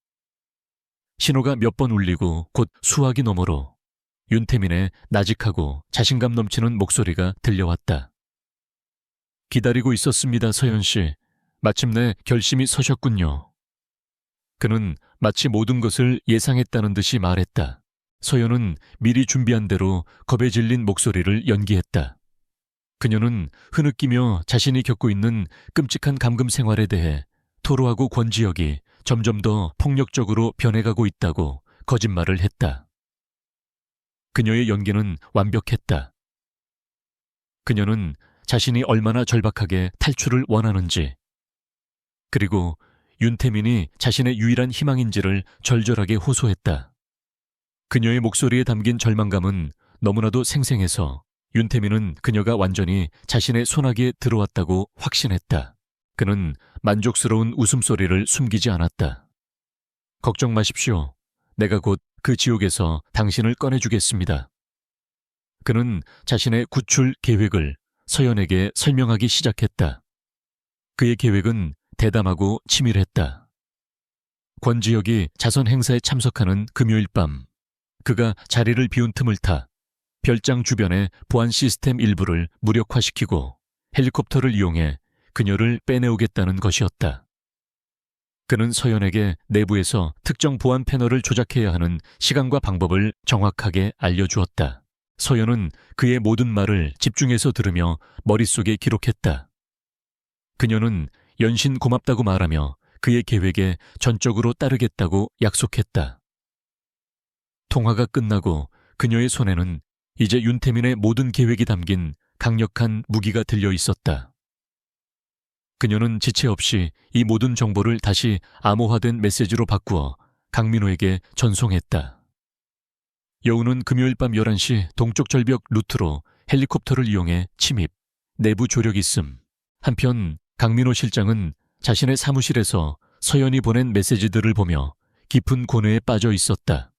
신호가 몇 번 울리고 곧 수화기 너머로 윤태민의 나직하고 자신감 넘치는 목소리가 들려왔다. 기다리고 있었습니다, 서연 씨. 마침내 결심이 서셨군요. 그는 마치 모든 것을 예상했다는 듯이 말했다. 서연은 미리 준비한 대로 겁에 질린 목소리를 연기했다. 그녀는 흐느끼며 자신이 겪고 있는 끔찍한 감금 생활에 대해 토로하고 권지혁이 점점 더 폭력적으로 변해가고 있다고 거짓말을 했다. 그녀의 연기는 완벽했다. 그녀는 자신이 얼마나 절박하게 탈출을 원하는지, 그리고 윤태민이 자신의 유일한 희망인지를 절절하게 호소했다. 그녀의 목소리에 담긴 절망감은 너무나도 생생해서 윤태민은 그녀가 완전히 자신의 손아귀에 들어왔다고 확신했다. 그는 만족스러운 웃음소리를 숨기지 않았다. 걱정 마십시오. 내가 곧 그 지옥에서 당신을 꺼내주겠습니다. 그는 자신의 구출 계획을 서연에게 설명하기 시작했다. 그의 계획은 대담하고 치밀했다. 권지혁이 자선 행사에 참석하는 금요일 밤, 그가 자리를 비운 틈을 타 별장 주변의 보안 시스템 일부를 무력화시키고 헬리콥터를 이용해 그녀를 빼내오겠다는 것이었다. 그는 서연에게 내부에서 특정 보안 패널을 조작해야 하는 시간과 방법을 정확하게 알려주었다. 서연은 그의 모든 말을 집중해서 들으며 머릿속에 기록했다. 그녀는 연신 고맙다고 말하며 그의 계획에 전적으로 따르겠다고 약속했다. 통화가 끝나고 그녀의 손에는 이제 윤태민의 모든 계획이 담긴 강력한 무기가 들려 있었다. 그녀는 지체 없이 이 모든 정보를 다시 암호화된 메시지로 바꾸어 강민호에게 전송했다. 여우는 금요일 밤 11시 동쪽 절벽 루트로 헬리콥터를 이용해 침입, 내부 조력 있음. 한편 강민호 실장은 자신의 사무실에서 서연이 보낸 메시지들을 보며 깊은 고뇌에 빠져 있었다.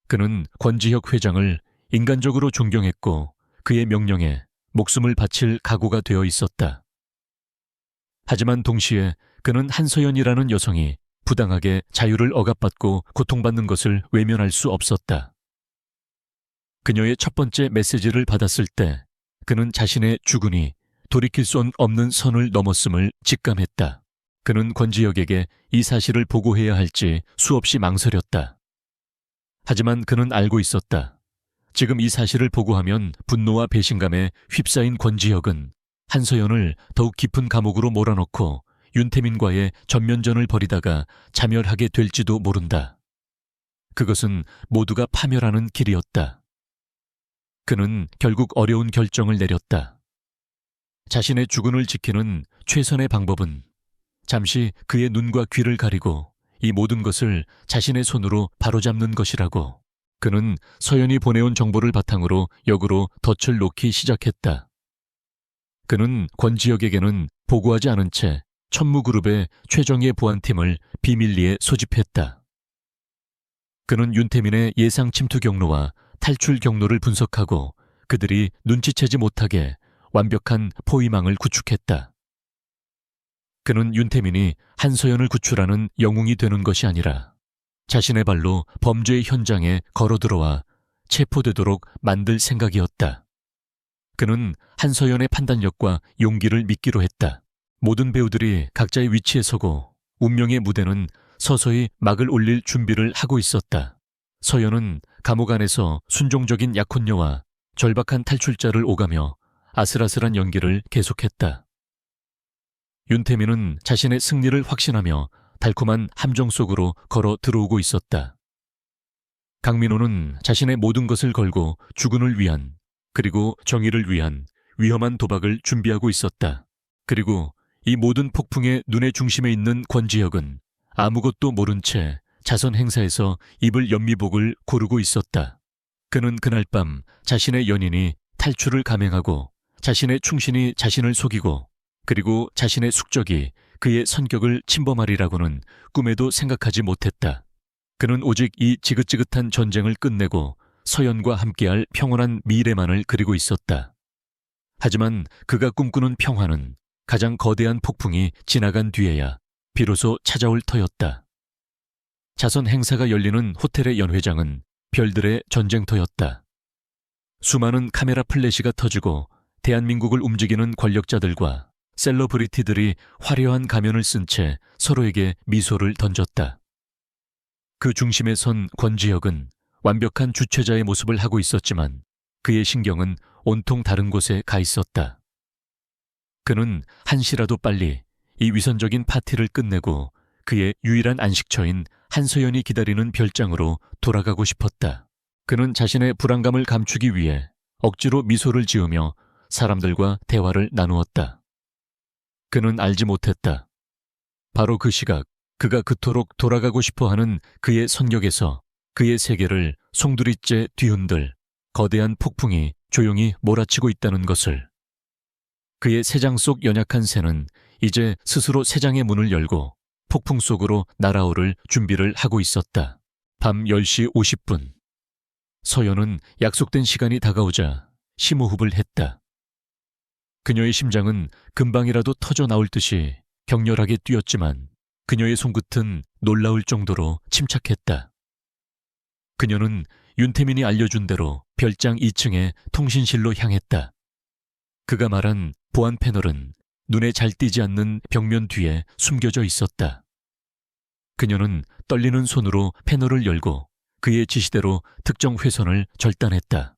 그는 권지혁 회장을 인간적으로 존경했고 그의 명령에 목숨을 바칠 각오가 되어 있었다. 하지만 동시에 그는 한서연이라는 여성이 부당하게 자유를 억압받고 고통받는 것을 외면할 수 없었다. 그녀의 첫 번째 메시지를 받았을 때 그는 자신의 주군이 돌이킬 수 없는 선을 넘었음을 직감했다. 그는 권지혁에게 이 사실을 보고해야 할지 수없이 망설였다. 하지만 그는 알고 있었다. 지금 이 사실을 보고하면 분노와 배신감에 휩싸인 권지혁은 한서연을 더욱 깊은 감옥으로 몰아넣고 윤태민과의 전면전을 벌이다가 자멸하게 될지도 모른다. 그것은 모두가 파멸하는 길이었다. 그는 결국 어려운 결정을 내렸다. 자신의 주군을 지키는 최선의 방법은 잠시 그의 눈과 귀를 가리고 이 모든 것을 자신의 손으로 바로잡는 것이라고. 그는 서연이 보내온 정보를 바탕으로 역으로 덫을 놓기 시작했다. 그는 권지혁에게는 보고하지 않은 채 천무그룹의 최정예 보안팀을 비밀리에 소집했다. 그는 윤태민의 예상 침투 경로와 탈출 경로를 분석하고 그들이 눈치채지 못하게 완벽한 포위망을 구축했다. 그는 윤태민이 한서연을 구출하는 영웅이 되는 것이 아니라 자신의 발로 범죄의 현장에 걸어들어와 체포되도록 만들 생각이었다. 그는 한서연의 판단력과 용기를 믿기로 했다. 모든 배우들이 각자의 위치에 서고 운명의 무대는 서서히 막을 올릴 준비를 하고 있었다. 서연은 감옥 안에서 순종적인 약혼녀와 절박한 탈출자를 오가며 아슬아슬한 연기를 계속했다. 윤태민은 자신의 승리를 확신하며 달콤한 함정 속으로 걸어 들어오고 있었다. 강민호는 자신의 모든 것을 걸고 주군을 위한 그리고 정의를 위한 위험한 도박을 준비하고 있었다. 그리고 이 모든 폭풍의 눈의 중심에 있는 권지혁은 아무것도 모른 채 자선 행사에서 입을 연미복을 고르고 있었다. 그는 그날 밤 자신의 연인이 탈출을 감행하고 자신의 충신이 자신을 속이고 그리고 자신의 숙적이 그의 선격을 침범하리라고는 꿈에도 생각하지 못했다. 그는 오직 이 지긋지긋한 전쟁을 끝내고 서연과 함께할 평온한 미래만을 그리고 있었다. 하지만 그가 꿈꾸는 평화는 가장 거대한 폭풍이 지나간 뒤에야 비로소 찾아올 터였다. 자선 행사가 열리는 호텔의 연회장은 별들의 전쟁터였다. 수많은 카메라 플래시가 터지고 대한민국을 움직이는 권력자들과 셀러브리티들이 화려한 가면을 쓴 채 서로에게 미소를 던졌다. 그 중심에 선 권지혁은 완벽한 주최자의 모습을 하고 있었지만 그의 신경은 온통 다른 곳에 가 있었다. 그는 한시라도 빨리 이 위선적인 파티를 끝내고 그의 유일한 안식처인 한서연이 기다리는 별장으로 돌아가고 싶었다. 그는 자신의 불안감을 감추기 위해 억지로 미소를 지으며 사람들과 대화를 나누었다. 그는 알지 못했다. 바로 그 시각 그가 그토록 돌아가고 싶어하는 그의 선격에서 그의 세계를 송두리째 뒤흔들 거대한 폭풍이 조용히 몰아치고 있다는 것을. 그의 새장 속 연약한 새는 이제 스스로 새장의 문을 열고 폭풍 속으로 날아오를 준비를 하고 있었다. 밤 10시 50분. 서연은 약속된 시간이 다가오자 심호흡을 했다. 그녀의 심장은 금방이라도 터져 나올 듯이 격렬하게 뛰었지만 그녀의 손끝은 놀라울 정도로 침착했다. 그녀는 윤태민이 알려준 대로 별장 2층의 통신실로 향했다. 그가 말한 보안 패널은 눈에 잘 띄지 않는 벽면 뒤에 숨겨져 있었다. 그녀는 떨리는 손으로 패널을 열고 그의 지시대로 특정 회선을 절단했다.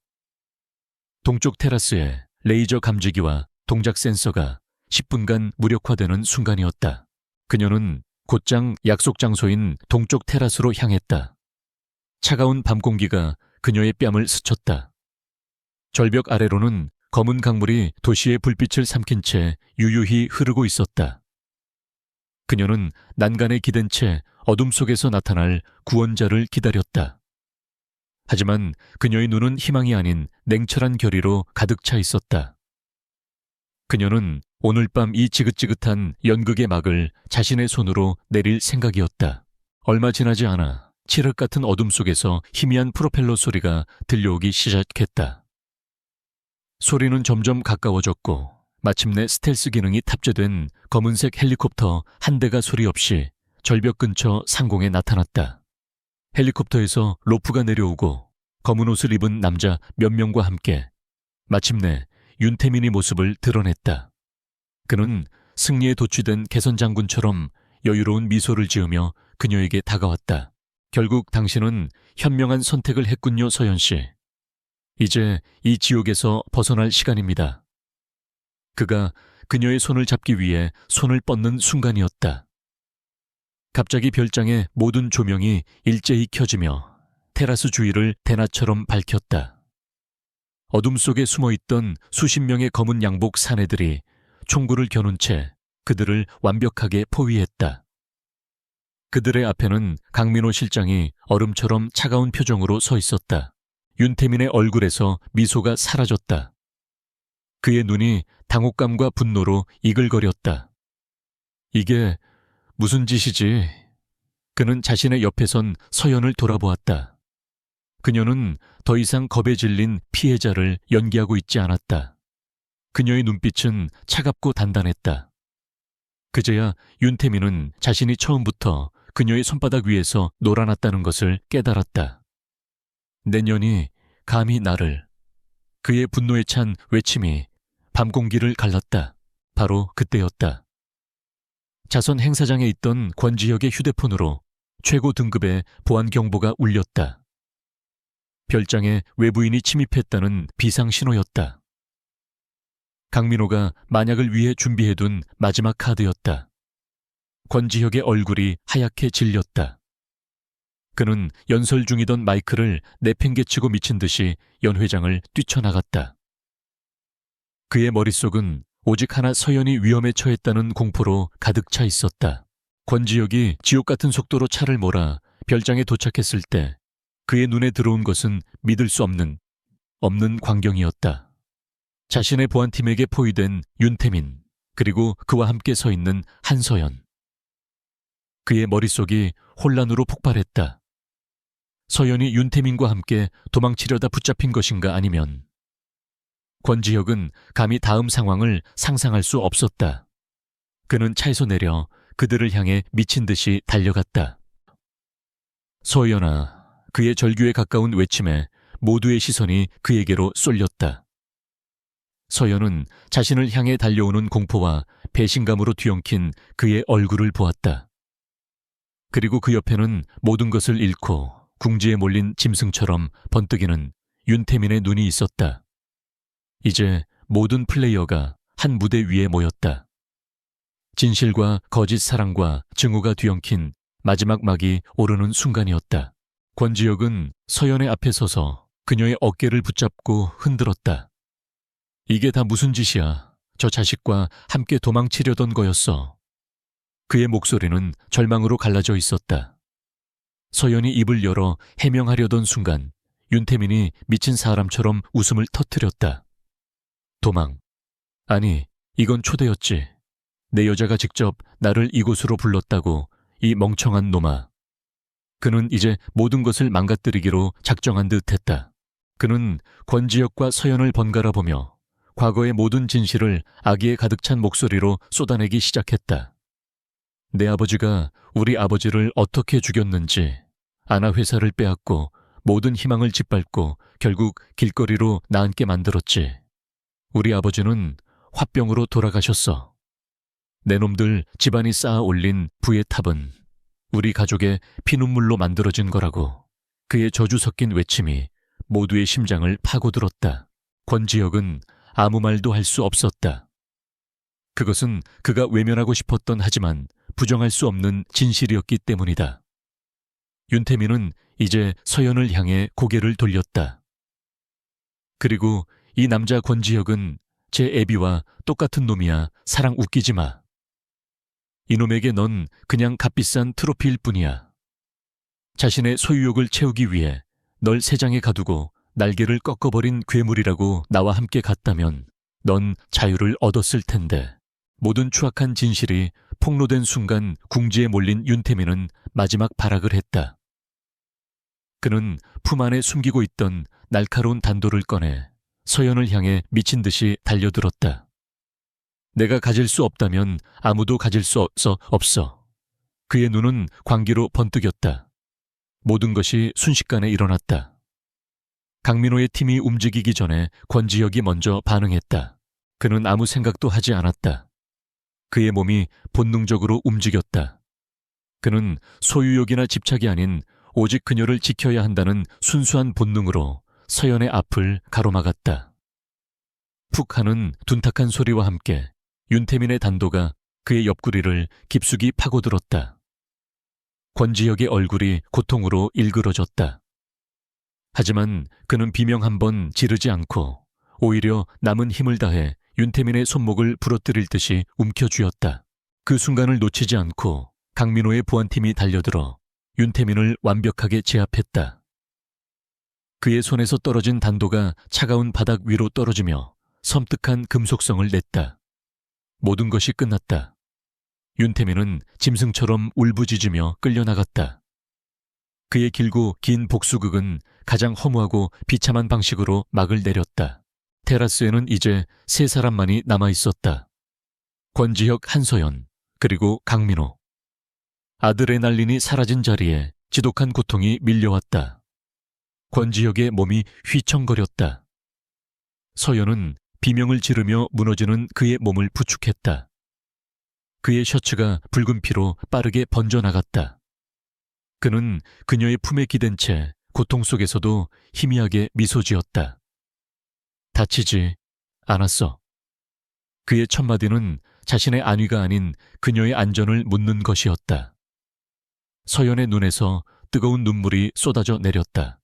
동쪽 테라스에 레이저 감지기와 동작 센서가 10분간 무력화되는 순간이었다. 그녀는 곧장 약속 장소인 동쪽 테라스로 향했다. 차가운 밤 공기가 그녀의 뺨을 스쳤다. 절벽 아래로는 검은 강물이 도시의 불빛을 삼킨 채 유유히 흐르고 있었다. 그녀는 난간에 기댄 채 어둠 속에서 나타날 구원자를 기다렸다. 하지만 그녀의 눈은 희망이 아닌 냉철한 결의로 가득 차 있었다. 그녀는 오늘 밤 이 지긋지긋한 연극의 막을 자신의 손으로 내릴 생각이었다. 얼마 지나지 않아 칠흑 같은 어둠 속에서 희미한 프로펠러 소리가 들려오기 시작했다. 소리는 점점 가까워졌고 마침내 스텔스 기능이 탑재된 검은색 헬리콥터 한 대가 소리 없이 절벽 근처 상공에 나타났다. 헬리콥터에서 로프가 내려오고 검은 옷을 입은 남자 몇 명과 함께 마침내 윤태민의 모습을 드러냈다. 그는 승리에 도취된 개선 장군처럼 여유로운 미소를 지으며 그녀에게 다가왔다. 결국 당신은 현명한 선택을 했군요, 서연 씨. 이제 이 지옥에서 벗어날 시간입니다. 그가 그녀의 손을 잡기 위해 손을 뻗는 순간이었다. 갑자기 별장의 모든 조명이 일제히 켜지며 테라스 주위를 대낮처럼 밝혔다. 어둠 속에 숨어있던 수십 명의 검은 양복 사내들이 총구를 겨눈 채 그들을 완벽하게 포위했다. 그들의 앞에는 강민호 실장이 얼음처럼 차가운 표정으로 서 있었다. 윤태민의 얼굴에서 미소가 사라졌다. 그의 눈이 당혹감과 분노로 이글거렸다. 이게 무슨 짓이지? 그는 자신의 옆에 선 서연을 돌아보았다. 그녀는 더 이상 겁에 질린 피해자를 연기하고 있지 않았다. 그녀의 눈빛은 차갑고 단단했다. 그제야 윤태민은 자신이 처음부터 그녀의 손바닥 위에서 놀아났다는 것을 깨달았다. 내 년이 감히 나를. 그의 분노에 찬 외침이 밤 공기를 갈랐다. 바로 그때였다. 자선 행사장에 있던 권지혁의 휴대폰으로 최고 등급의 보안 경보가 울렸다. 별장에 외부인이 침입했다는 비상 신호였다. 강민호가 만약을 위해 준비해둔 마지막 카드였다. 권지혁의 얼굴이 하얗게 질렸다. 그는 연설 중이던 마이크를 내팽개치고 미친 듯이 연회장을 뛰쳐나갔다. 그의 머릿속은 오직 하나 서연이 위험에 처했다는 공포로 가득 차 있었다. 권지혁이 지옥 같은 속도로 차를 몰아 별장에 도착했을 때 그의 눈에 들어온 것은 믿을 수 없는 광경이었다. 자신의 보안팀에게 포위된 윤태민, 그리고 그와 함께 서 있는 한서연. 그의 머릿속이 혼란으로 폭발했다. 서연이 윤태민과 함께 도망치려다 붙잡힌 것인가, 아니면 권지혁은 감히 다음 상황을 상상할 수 없었다. 그는 차에서 내려 그들을 향해 미친 듯이 달려갔다. 서연아, 그의 절규에 가까운 외침에 모두의 시선이 그에게로 쏠렸다. 서연은 자신을 향해 달려오는 공포와 배신감으로 뒤엉킨 그의 얼굴을 보았다. 그리고 그 옆에는 모든 것을 잃고 궁지에 몰린 짐승처럼 번뜩이는 윤태민의 눈이 있었다. 이제 모든 플레이어가 한 무대 위에 모였다. 진실과 거짓 사랑과 증오가 뒤엉킨 마지막 막이 오르는 순간이었다. 권지혁은 서연의 앞에 서서 그녀의 어깨를 붙잡고 흔들었다. 이게 다 무슨 짓이야. 저 자식과 함께 도망치려던 거였어. 그의 목소리는 절망으로 갈라져 있었다. 서연이 입을 열어 해명하려던 순간 윤태민이 미친 사람처럼 웃음을 터뜨렸다. 도망. 아니, 이건 초대였지. 내 여자가 직접 나를 이곳으로 불렀다고, 이 멍청한 놈아. 그는 이제 모든 것을 망가뜨리기로 작정한 듯했다. 그는 권지혁과 서연을 번갈아 보며 과거의 모든 진실을 악의에 가득 찬 목소리로 쏟아내기 시작했다. 내 아버지가 우리 아버지를 어떻게 죽였는지, 아나 회사를 빼앗고 모든 희망을 짓밟고 결국 길거리로 나앉게 만들었지. 우리 아버지는 화병으로 돌아가셨어. 내 놈들 집안이 쌓아 올린 부의 탑은 우리 가족의 피눈물로 만들어진 거라고. 그의 저주 섞인 외침이 모두의 심장을 파고들었다. 권지혁은 아무 말도 할 수 없었다. 그것은 그가 외면하고 싶었던, 하지만 부정할 수 없는 진실이었기 때문이다. 윤태민은 이제 서연을 향해 고개를 돌렸다. 그리고 이 남자 권지혁은 제 애비와 똑같은 놈이야. 사랑 웃기지 마. 이놈에게 넌 그냥 값비싼 트로피일 뿐이야. 자신의 소유욕을 채우기 위해 널 새장에 가두고 날개를 꺾어버린 괴물이라고 나와 함께 갔다면 넌 자유를 얻었을 텐데. 모든 추악한 진실이 폭로된 순간 궁지에 몰린 윤태민은 마지막 발악을 했다. 그는 품 안에 숨기고 있던 날카로운 단도를 꺼내 서연을 향해 미친 듯이 달려들었다. 내가 가질 수 없다면 아무도 가질 수 없어. 그의 눈은 광기로 번뜩였다. 모든 것이 순식간에 일어났다. 강민호의 팀이 움직이기 전에 권지혁이 먼저 반응했다. 그는 아무 생각도 하지 않았다. 그의 몸이 본능적으로 움직였다. 그는 소유욕이나 집착이 아닌 오직 그녀를 지켜야 한다는 순수한 본능으로 서연의 앞을 가로막았다. 푹 하는 둔탁한 소리와 함께 윤태민의 단도가 그의 옆구리를 깊숙이 파고들었다. 권지혁의 얼굴이 고통으로 일그러졌다. 하지만 그는 비명 한 번 지르지 않고 오히려 남은 힘을 다해 윤태민의 손목을 부러뜨릴 듯이 움켜쥐었다. 그 순간을 놓치지 않고 강민호의 보안팀이 달려들어 윤태민을 완벽하게 제압했다. 그의 손에서 떨어진 단도가 차가운 바닥 위로 떨어지며 섬뜩한 금속성을 냈다. 모든 것이 끝났다. 윤태민은 짐승처럼 울부짖으며 끌려나갔다. 그의 길고 긴 복수극은 가장 허무하고 비참한 방식으로 막을 내렸다. 테라스에는 이제 세 사람만이 남아있었다. 권지혁, 한서연, 그리고 강민호. 아드레날린이 사라진 자리에 지독한 고통이 밀려왔다. 권지혁의 몸이 휘청거렸다. 서연은 비명을 지르며 무너지는 그의 몸을 부축했다. 그의 셔츠가 붉은 피로 빠르게 번져나갔다. 그는 그녀의 품에 기댄 채 고통 속에서도 희미하게 미소 지었다. 다치지 않았어. 그의 첫마디는 자신의 안위가 아닌 그녀의 안전을 묻는 것이었다. 서연의 눈에서 뜨거운 눈물이 쏟아져 내렸다.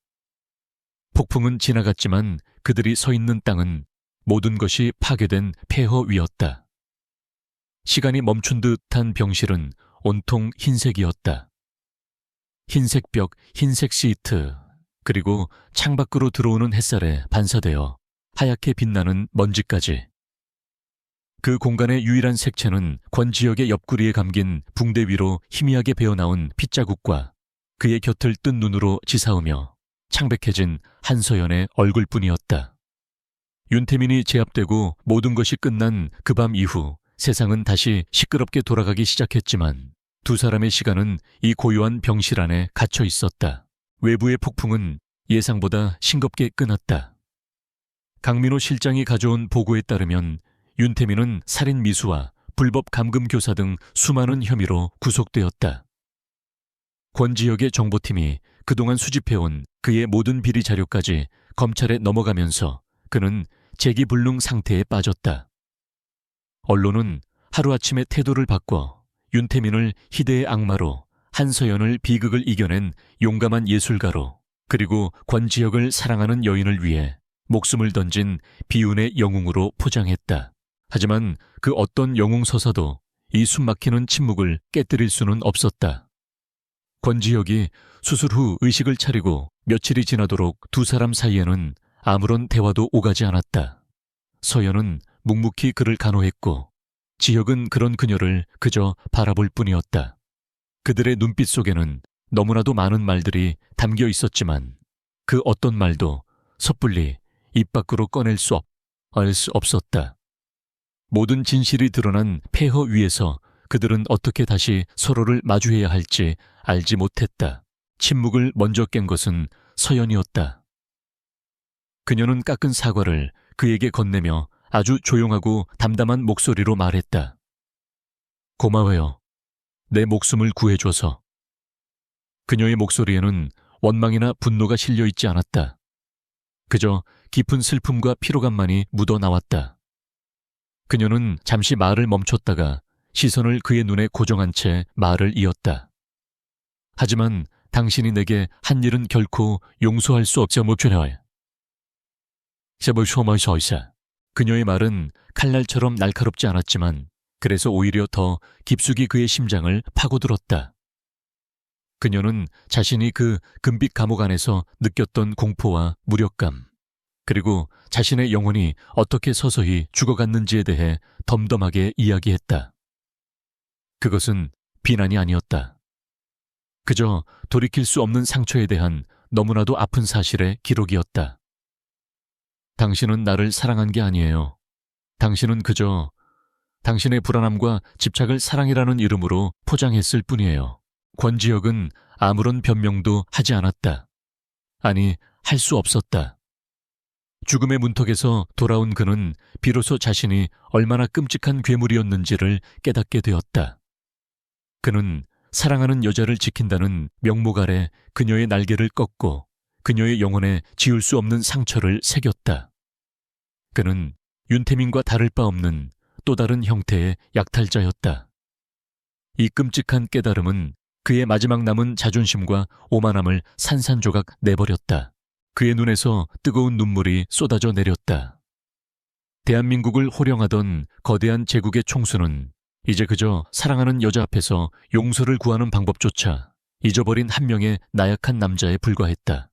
폭풍은 지나갔지만 그들이 서 있는 땅은 모든 것이 파괴된 폐허 위였다. 시간이 멈춘 듯한 병실은 온통 흰색이었다. 흰색 벽, 흰색 시트, 그리고 창밖으로 들어오는 햇살에 반사되어 하얗게 빛나는 먼지까지. 그 공간의 유일한 색채는 권지혁의 옆구리에 감긴 붕대 위로 희미하게 배어나온 핏자국과 그의 곁을 뜬 눈으로 지사오며 창백해진 한서연의 얼굴뿐이었다. 윤태민이 제압되고 모든 것이 끝난 그 밤 이후 세상은 다시 시끄럽게 돌아가기 시작했지만 두 사람의 시간은 이 고요한 병실 안에 갇혀 있었다. 외부의 폭풍은 예상보다 싱겁게 끊었다. 강민호 실장이 가져온 보고에 따르면 윤태민은 살인 미수와 불법 감금 교사 등 수많은 혐의로 구속되었다. 권지혁의 정보팀이 그동안 수집해온 그의 모든 비리 자료까지 검찰에 넘어가면서 그는 재기불능 상태에 빠졌다. 언론은 하루아침에 태도를 바꿔 윤태민을 희대의 악마로, 한서연을 비극을 이겨낸 용감한 예술가로, 그리고 권지혁을 사랑하는 여인을 위해 목숨을 던진 비운의 영웅으로 포장했다. 하지만 그 어떤 영웅서사도 이 숨막히는 침묵을 깨뜨릴 수는 없었다. 권지혁이 수술 후 의식을 차리고 며칠이 지나도록 두 사람 사이에는 아무런 대화도 오가지 않았다. 서연은 묵묵히 그를 간호했고 지혁은 그런 그녀를 그저 바라볼 뿐이었다. 그들의 눈빛 속에는 너무나도 많은 말들이 담겨 있었지만 그 어떤 말도 섣불리 입 밖으로 꺼낼 수 없었다. 모든 진실이 드러난 폐허 위에서 그들은 어떻게 다시 서로를 마주해야 할지 알지 못했다. 침묵을 먼저 깬 것은 서연이었다. 그녀는 깎은 사과를 그에게 건네며 아주 조용하고 담담한 목소리로 말했다. 고마워요. 내 목숨을 구해줘서. 그녀의 목소리에는 원망이나 분노가 실려 있지 않았다. 그저 깊은 슬픔과 피로감만이 묻어나왔다. 그녀는 잠시 말을 멈췄다가 시선을 그의 눈에 고정한 채 말을 이었다. 하지만 당신이 내게 한 일은 결코 용서할 수 없어 묵혀놔요. 그녀의 말은 칼날처럼 날카롭지 않았지만 그래서 오히려 더 깊숙이 그의 심장을 파고들었다. 그녀는 자신이 그 금빛 감옥 안에서 느꼈던 공포와 무력감, 그리고 자신의 영혼이 어떻게 서서히 죽어갔는지에 대해 덤덤하게 이야기했다. 그것은 비난이 아니었다. 그저 돌이킬 수 없는 상처에 대한 너무나도 아픈 사실의 기록이었다. 당신은 나를 사랑한 게 아니에요. 당신은 그저 당신의 불안함과 집착을 사랑이라는 이름으로 포장했을 뿐이에요. 권지혁은 아무런 변명도 하지 않았다. 아니, 할 수 없었다. 죽음의 문턱에서 돌아온 그는 비로소 자신이 얼마나 끔찍한 괴물이었는지를 깨닫게 되었다. 그는 사랑하는 여자를 지킨다는 명목 아래 그녀의 날개를 꺾고 그녀의 영혼에 지울 수 없는 상처를 새겼다. 그는 윤태민과 다를 바 없는 또 다른 형태의 약탈자였다. 이 끔찍한 깨달음은 그의 마지막 남은 자존심과 오만함을 산산조각 내버렸다. 그의 눈에서 뜨거운 눈물이 쏟아져 내렸다. 대한민국을 호령하던 거대한 제국의 총수는 이제 그저 사랑하는 여자 앞에서 용서를 구하는 방법조차 잊어버린 한 명의 나약한 남자에 불과했다.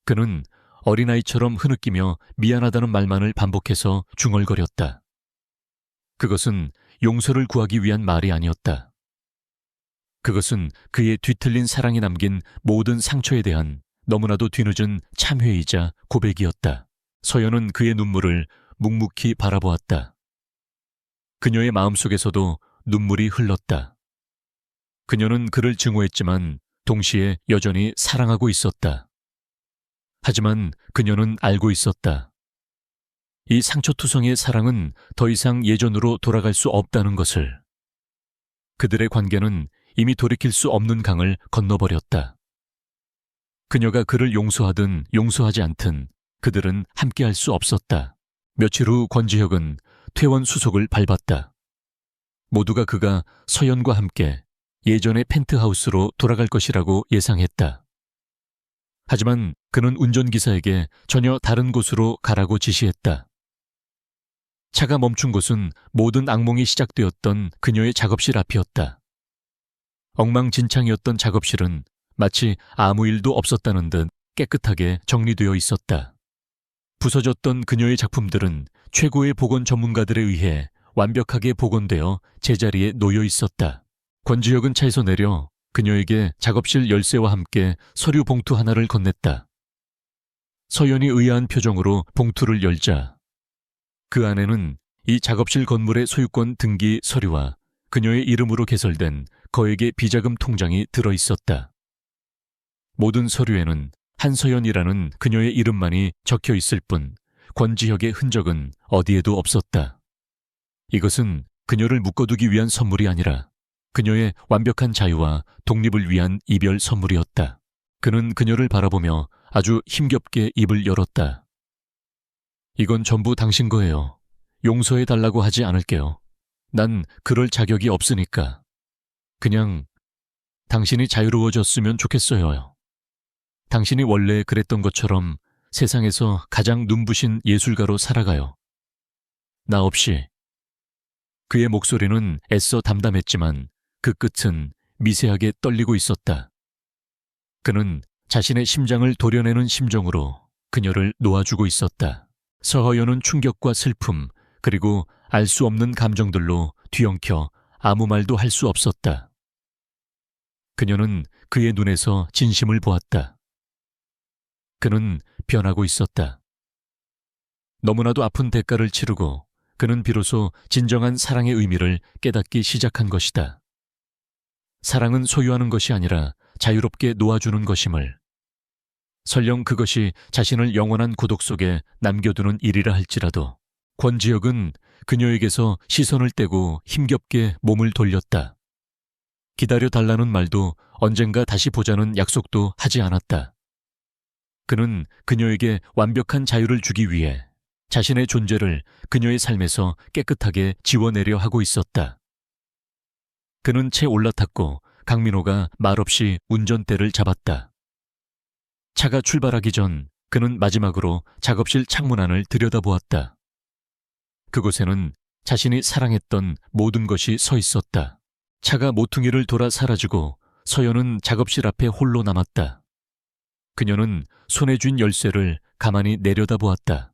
그는 어린아이처럼 흐느끼며 미안하다는 말만을 반복해서 중얼거렸다. 그것은 용서를 구하기 위한 말이 아니었다. 그것은 그의 뒤틀린 사랑이 남긴 모든 상처에 대한 너무나도 뒤늦은 참회이자 고백이었다. 서연은 그의 눈물을 묵묵히 바라보았다. 그녀의 마음속에서도 눈물이 흘렀다. 그녀는 그를 증오했지만 동시에 여전히 사랑하고 있었다. 하지만 그녀는 알고 있었다. 이 상처투성의 사랑은 더 이상 예전으로 돌아갈 수 없다는 것을. 그들의 관계는 이미 돌이킬 수 없는 강을 건너버렸다. 그녀가 그를 용서하든 용서하지 않든 그들은 함께할 수 없었다. 며칠 후 권지혁은 퇴원 수속을 밟았다. 모두가 그가 서연과 함께 예전의 펜트하우스로 돌아갈 것이라고 예상했다. 하지만 그는 운전기사에게 전혀 다른 곳으로 가라고 지시했다. 차가 멈춘 곳은 모든 악몽이 시작되었던 그녀의 작업실 앞이었다. 엉망진창이었던 작업실은 마치 아무 일도 없었다는 듯 깨끗하게 정리되어 있었다. 부서졌던 그녀의 작품들은 최고의 복원 전문가들에 의해 완벽하게 복원되어 제자리에 놓여 있었다. 권지혁은 차에서 내려 그녀에게 작업실 열쇠와 함께 서류 봉투 하나를 건넸다. 서연이 의아한 표정으로 봉투를 열자 그 안에는 이 작업실 건물의 소유권 등기 서류와 그녀의 이름으로 개설된 거액의 비자금 통장이 들어있었다. 모든 서류에는 한서연이라는 그녀의 이름만이 적혀 있을 뿐 권지혁의 흔적은 어디에도 없었다. 이것은 그녀를 묶어두기 위한 선물이 아니라 그녀의 완벽한 자유와 독립을 위한 이별 선물이었다. 그는 그녀를 바라보며 아주 힘겹게 입을 열었다. 이건 전부 당신 거예요. 용서해달라고 하지 않을게요. 난 그럴 자격이 없으니까. 그냥 당신이 자유로워졌으면 좋겠어요. 당신이 원래 그랬던 것처럼 세상에서 가장 눈부신 예술가로 살아가요. 나 없이. 그의 목소리는 애써 담담했지만 그 끝은 미세하게 떨리고 있었다. 그는 자신의 심장을 도려내는 심정으로 그녀를 놓아주고 있었다. 서허연은 충격과 슬픔 그리고 알 수 없는 감정들로 뒤엉켜 아무 말도 할 수 없었다. 그녀는 그의 눈에서 진심을 보았다. 그는 변하고 있었다. 너무나도 아픈 대가를 치르고 그는 비로소 진정한 사랑의 의미를 깨닫기 시작한 것이다. 사랑은 소유하는 것이 아니라 자유롭게 놓아주는 것임을. 설령 그것이 자신을 영원한 고독 속에 남겨두는 일이라 할지라도 권지혁은 그녀에게서 시선을 떼고 힘겹게 몸을 돌렸다. 기다려달라는 말도 언젠가 다시 보자는 약속도 하지 않았다. 그는 그녀에게 완벽한 자유를 주기 위해 자신의 존재를 그녀의 삶에서 깨끗하게 지워내려 하고 있었다. 그는 채 올라탔고 강민호가 말없이 운전대를 잡았다. 차가 출발하기 전 그는 마지막으로 작업실 창문 안을 들여다보았다. 그곳에는 자신이 사랑했던 모든 것이 서 있었다. 차가 모퉁이를 돌아 사라지고 서연은 작업실 앞에 홀로 남았다. 그녀는 손에 쥔 열쇠를 가만히 내려다보았다.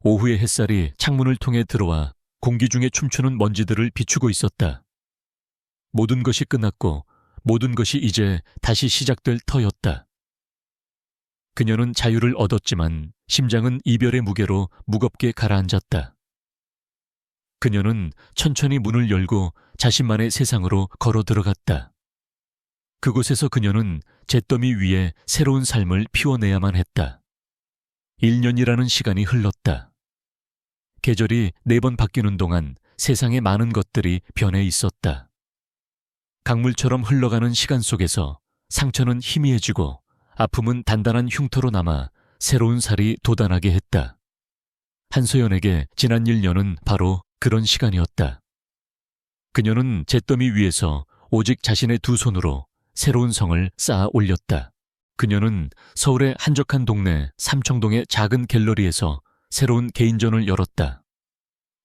오후의 햇살이 창문을 통해 들어와 공기 중에 춤추는 먼지들을 비추고 있었다. 모든 것이 끝났고 모든 것이 이제 다시 시작될 터였다. 그녀는 자유를 얻었지만 심장은 이별의 무게로 무겁게 가라앉았다. 그녀는 천천히 문을 열고 자신만의 세상으로 걸어 들어갔다. 그곳에서 그녀는 잿더미 위에 새로운 삶을 피워내야만 했다. 1년이라는 시간이 흘렀다. 계절이 4번 바뀌는 동안 세상에 많은 것들이 변해 있었다. 강물처럼 흘러가는 시간 속에서 상처는 희미해지고 아픔은 단단한 흉터로 남아 새로운 살이 돋아나게 했다. 한소연에게 지난 1년은 바로 그런 시간이었다. 그녀는 잿더미 위에서 오직 자신의 두 손으로 새로운 성을 쌓아 올렸다. 그녀는 서울의 한적한 동네 삼청동의 작은 갤러리에서 새로운 개인전을 열었다.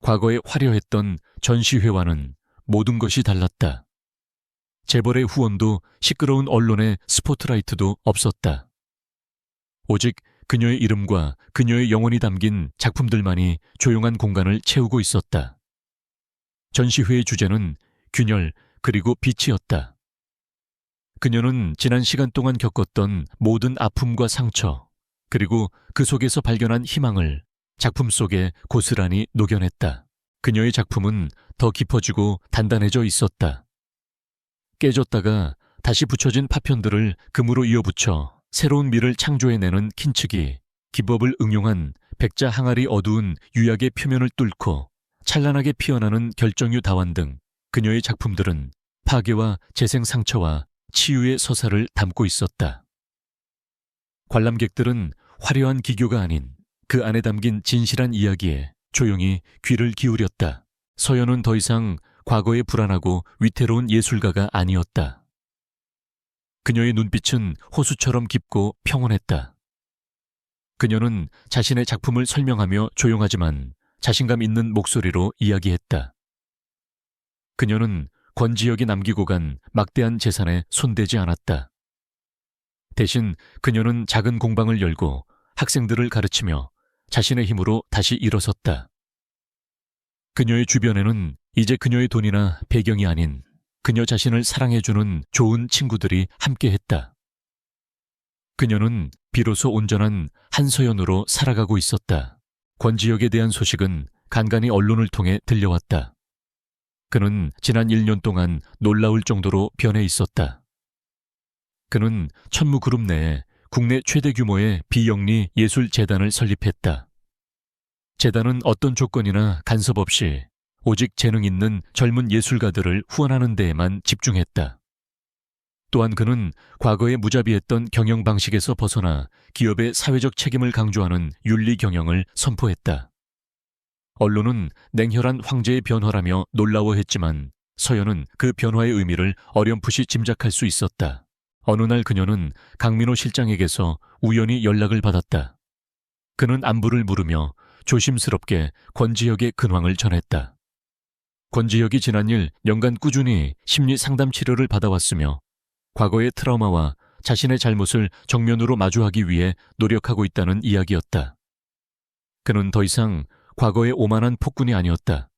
과거에 화려했던 전시회와는 모든 것이 달랐다. 재벌의 후원도 시끄러운 언론의 스포트라이트도 없었다. 오직 그녀의 이름과 그녀의 영혼이 담긴 작품들만이 조용한 공간을 채우고 있었다. 전시회의 주제는 균열 그리고 빛이었다. 그녀는 지난 시간 동안 겪었던 모든 아픔과 상처, 그리고 그 속에서 발견한 희망을 작품 속에 고스란히 녹여냈다. 그녀의 작품은 더 깊어지고 단단해져 있었다. 깨졌다가 다시 붙여진 파편들을 금으로 이어붙여 새로운 미를 창조해내는 킨츠기, 기법을 응용한 백자 항아리 어두운 유약의 표면을 뚫고 찬란하게 피어나는 결정유 다환 등 그녀의 작품들은 파괴와 재생 상처와 치유의 서사를 담고 있었다. 관람객들은 화려한 기교가 아닌 그 안에 담긴 진실한 이야기에 조용히 귀를 기울였다. 서연은 더 이상 과거에 불안하고 위태로운 예술가가 아니었다. 그녀의 눈빛은 호수처럼 깊고 평온했다. 그녀는 자신의 작품을 설명하며 조용하지만 자신감 있는 목소리로 이야기했다. 그녀는 권지혁이 남기고 간 막대한 재산에 손대지 않았다. 대신 그녀는 작은 공방을 열고 학생들을 가르치며 자신의 힘으로 다시 일어섰다. 그녀의 주변에는 이제 그녀의 돈이나 배경이 아닌 그녀 자신을 사랑해주는 좋은 친구들이 함께했다. 그녀는 비로소 온전한 한서연으로 살아가고 있었다. 권지혁에 대한 소식은 간간히 언론을 통해 들려왔다. 그는 지난 1년 동안 놀라울 정도로 변해 있었다. 그는 천무그룹 내에 국내 최대 규모의 비영리 예술재단을 설립했다. 재단은 어떤 조건이나 간섭 없이 오직 재능 있는 젊은 예술가들을 후원하는 데에만 집중했다. 또한 그는 과거에 무자비했던 경영 방식에서 벗어나 기업의 사회적 책임을 강조하는 윤리 경영을 선포했다. 언론은 냉혈한 황제의 변화라며 놀라워했지만 서연은 그 변화의 의미를 어렴풋이 짐작할 수 있었다. 어느 날 그녀는 강민호 실장에게서 우연히 연락을 받았다. 그는 안부를 물으며 조심스럽게 권지혁의 근황을 전했다. 권지혁이 지난 일 연간 꾸준히 심리 상담 치료를 받아왔으며 과거의 트라우마와 자신의 잘못을 정면으로 마주하기 위해 노력하고 있다는 이야기였다. 그는 더 이상 과거의 오만한 폭군이 아니었다.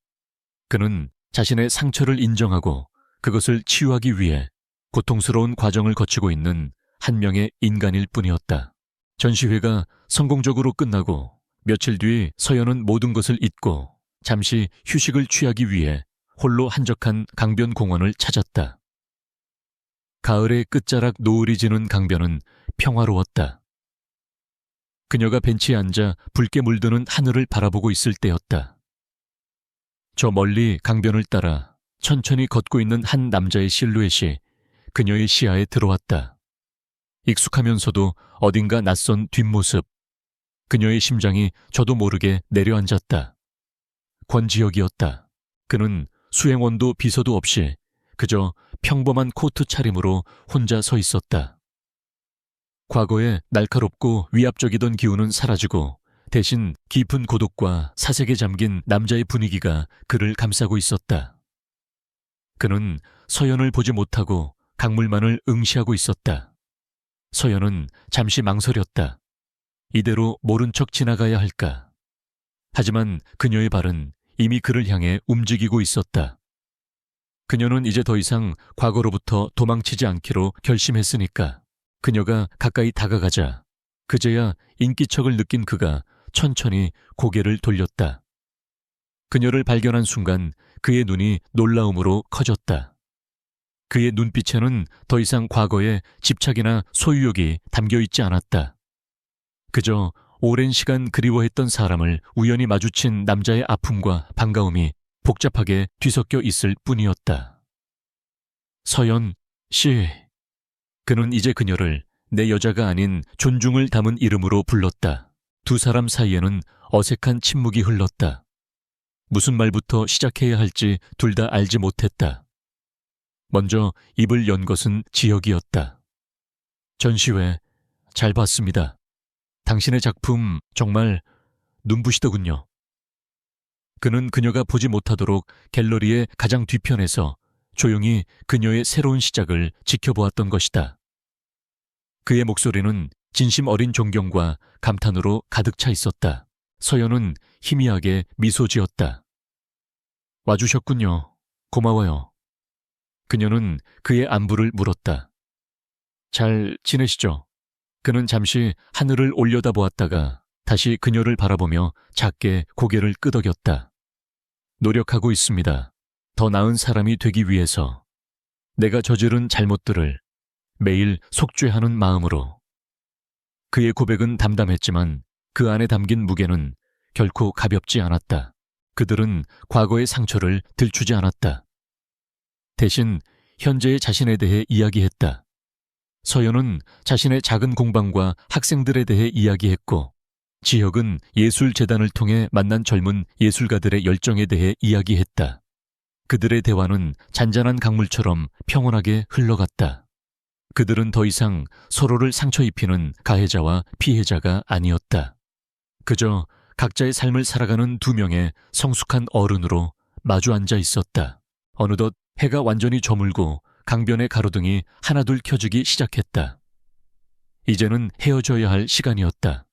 그는 자신의 상처를 인정하고 그것을 치유하기 위해 고통스러운 과정을 거치고 있는 한 명의 인간일 뿐이었다. 전시회가 성공적으로 끝나고 며칠 뒤 서연은 모든 것을 잊고 잠시 휴식을 취하기 위해 홀로 한적한 강변 공원을 찾았다. 가을의 끝자락 노을이 지는 강변은 평화로웠다. 그녀가 벤치에 앉아 붉게 물드는 하늘을 바라보고 있을 때였다. 저 멀리 강변을 따라 천천히 걷고 있는 한 남자의 실루엣이 그녀의 시야에 들어왔다. 익숙하면서도 어딘가 낯선 뒷모습. 그녀의 심장이 저도 모르게 내려앉았다. 권지혁이었다. 그는 수행원도 비서도 없이 그저 평범한 코트 차림으로 혼자 서 있었다. 과거에 날카롭고 위압적이던 기운은 사라지고 대신 깊은 고독과 사색에 잠긴 남자의 분위기가 그를 감싸고 있었다. 그는 서연을 보지 못하고 강물만을 응시하고 있었다. 서연은 잠시 망설였다. 이대로 모른 척 지나가야 할까? 하지만 그녀의 발은 이미 그를 향해 움직이고 있었다. 그녀는 이제 더 이상 과거로부터 도망치지 않기로 결심했으니까. 그녀가 가까이 다가가자 그제야 인기척을 느낀 그가 천천히 고개를 돌렸다. 그녀를 발견한 순간 그의 눈이 놀라움으로 커졌다. 그의 눈빛에는 더 이상 과거의 집착이나 소유욕이 담겨있지 않았다. 그저 오랜 시간 그리워했던 사람을 우연히 마주친 남자의 아픔과 반가움이 복잡하게 뒤섞여 있을 뿐이었다. 서연 씨. 그는 이제 그녀를 내 여자가 아닌 존중을 담은 이름으로 불렀다. 두 사람 사이에는 어색한 침묵이 흘렀다. 무슨 말부터 시작해야 할지 둘 다 알지 못했다. 먼저 입을 연 것은 지혁이었다. 전시회 잘 봤습니다. 당신의 작품 정말 눈부시더군요. 그는 그녀가 보지 못하도록 갤러리의 가장 뒤편에서 조용히 그녀의 새로운 시작을 지켜보았던 것이다. 그의 목소리는 진심 어린 존경과 감탄으로 가득 차 있었다. 서연은 희미하게 미소 지었다. 와주셨군요. 고마워요. 그녀는 그의 안부를 물었다. 잘 지내시죠? 그는 잠시 하늘을 올려다보았다가 다시 그녀를 바라보며 작게 고개를 끄덕였다. 노력하고 있습니다. 더 나은 사람이 되기 위해서. 내가 저지른 잘못들을 매일 속죄하는 마음으로. 그의 고백은 담담했지만 그 안에 담긴 무게는 결코 가볍지 않았다. 그들은 과거의 상처를 들추지 않았다. 대신 현재의 자신에 대해 이야기했다. 서연은 자신의 작은 공방과 학생들에 대해 이야기했고 지혁은 예술재단을 통해 만난 젊은 예술가들의 열정에 대해 이야기했다. 그들의 대화는 잔잔한 강물처럼 평온하게 흘러갔다. 그들은 더 이상 서로를 상처 입히는 가해자와 피해자가 아니었다. 그저 각자의 삶을 살아가는 두 명의 성숙한 어른으로 마주 앉아 있었다. 어느덧 해가 완전히 저물고 강변의 가로등이 하나둘 켜지기 시작했다. 이제는 헤어져야 할 시간이었다.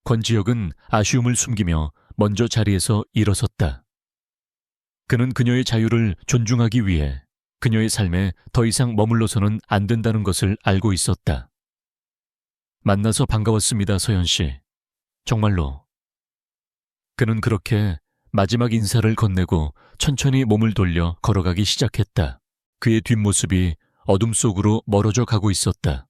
권지혁은 아쉬움을 숨기며 먼저 자리에서 일어섰다. 그는 그녀의 자유를 존중하기 위해 그녀의 삶에 더 이상 머물러서는 안 된다는 것을 알고 있었다. 만나서 반가웠습니다, 서연 씨. 정말로. 그는 그렇게 마지막 인사를 건네고 천천히 몸을 돌려 걸어가기 시작했다. 그의 뒷모습이 어둠 속으로 멀어져 가고 있었다.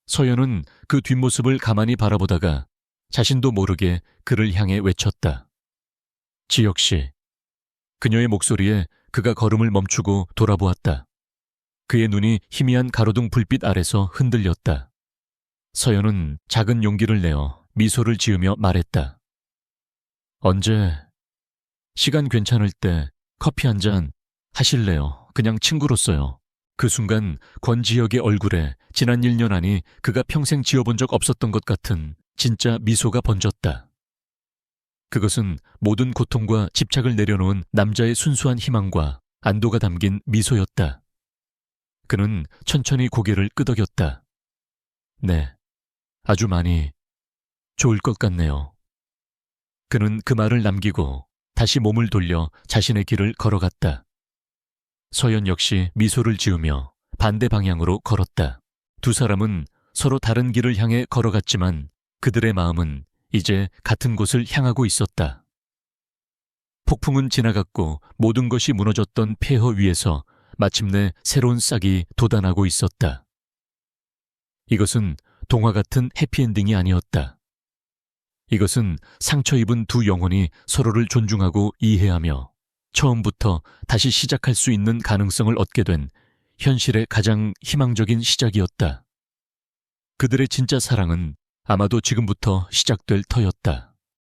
서연은 그 뒷모습을 가만히 바라보다가 자신도 모르게 그를 향해 외쳤다. 지혁 씨. 그녀의 목소리에 그가 걸음을 멈추고 돌아보았다. 그의 눈이 희미한 가로등 불빛 아래서 흔들렸다. 서연은 작은 용기를 내어 미소를 지으며 말했다. 언제? 시간 괜찮을 때 커피 한 잔 하실래요? 그냥 친구로서요. 그 순간 권지혁의 얼굴에 지난 1년 안이 그가 평생 지어본 적 없었던 것 같은 진짜 미소가 번졌다. 그것은 모든 고통과 집착을 내려놓은 남자의 순수한 희망과 안도가 담긴 미소였다. 그는 천천히 고개를 끄덕였다. 네, 아주 많이 좋을 것 같네요. 그는 그 말을 남기고 다시 몸을 돌려 자신의 길을 걸어갔다. 서연 역시 미소를 지으며 반대 방향으로 걸었다. 두 사람은 서로 다른 길을 향해 걸어갔지만 그들의 마음은 이제 같은 곳을 향하고 있었다. 폭풍은 지나갔고 모든 것이 무너졌던 폐허 위에서 마침내 새로운 싹이 돋아나고 있었다. 이것은 동화 같은 해피엔딩이 아니었다. 이것은 상처 입은 두 영혼이 서로를 존중하고 이해하며 처음부터 다시 시작할 수 있는 가능성을 얻게 된 현실의 가장 희망적인 시작이었다. 그들의 진짜 사랑은 아마도 지금부터 시작될 터였다.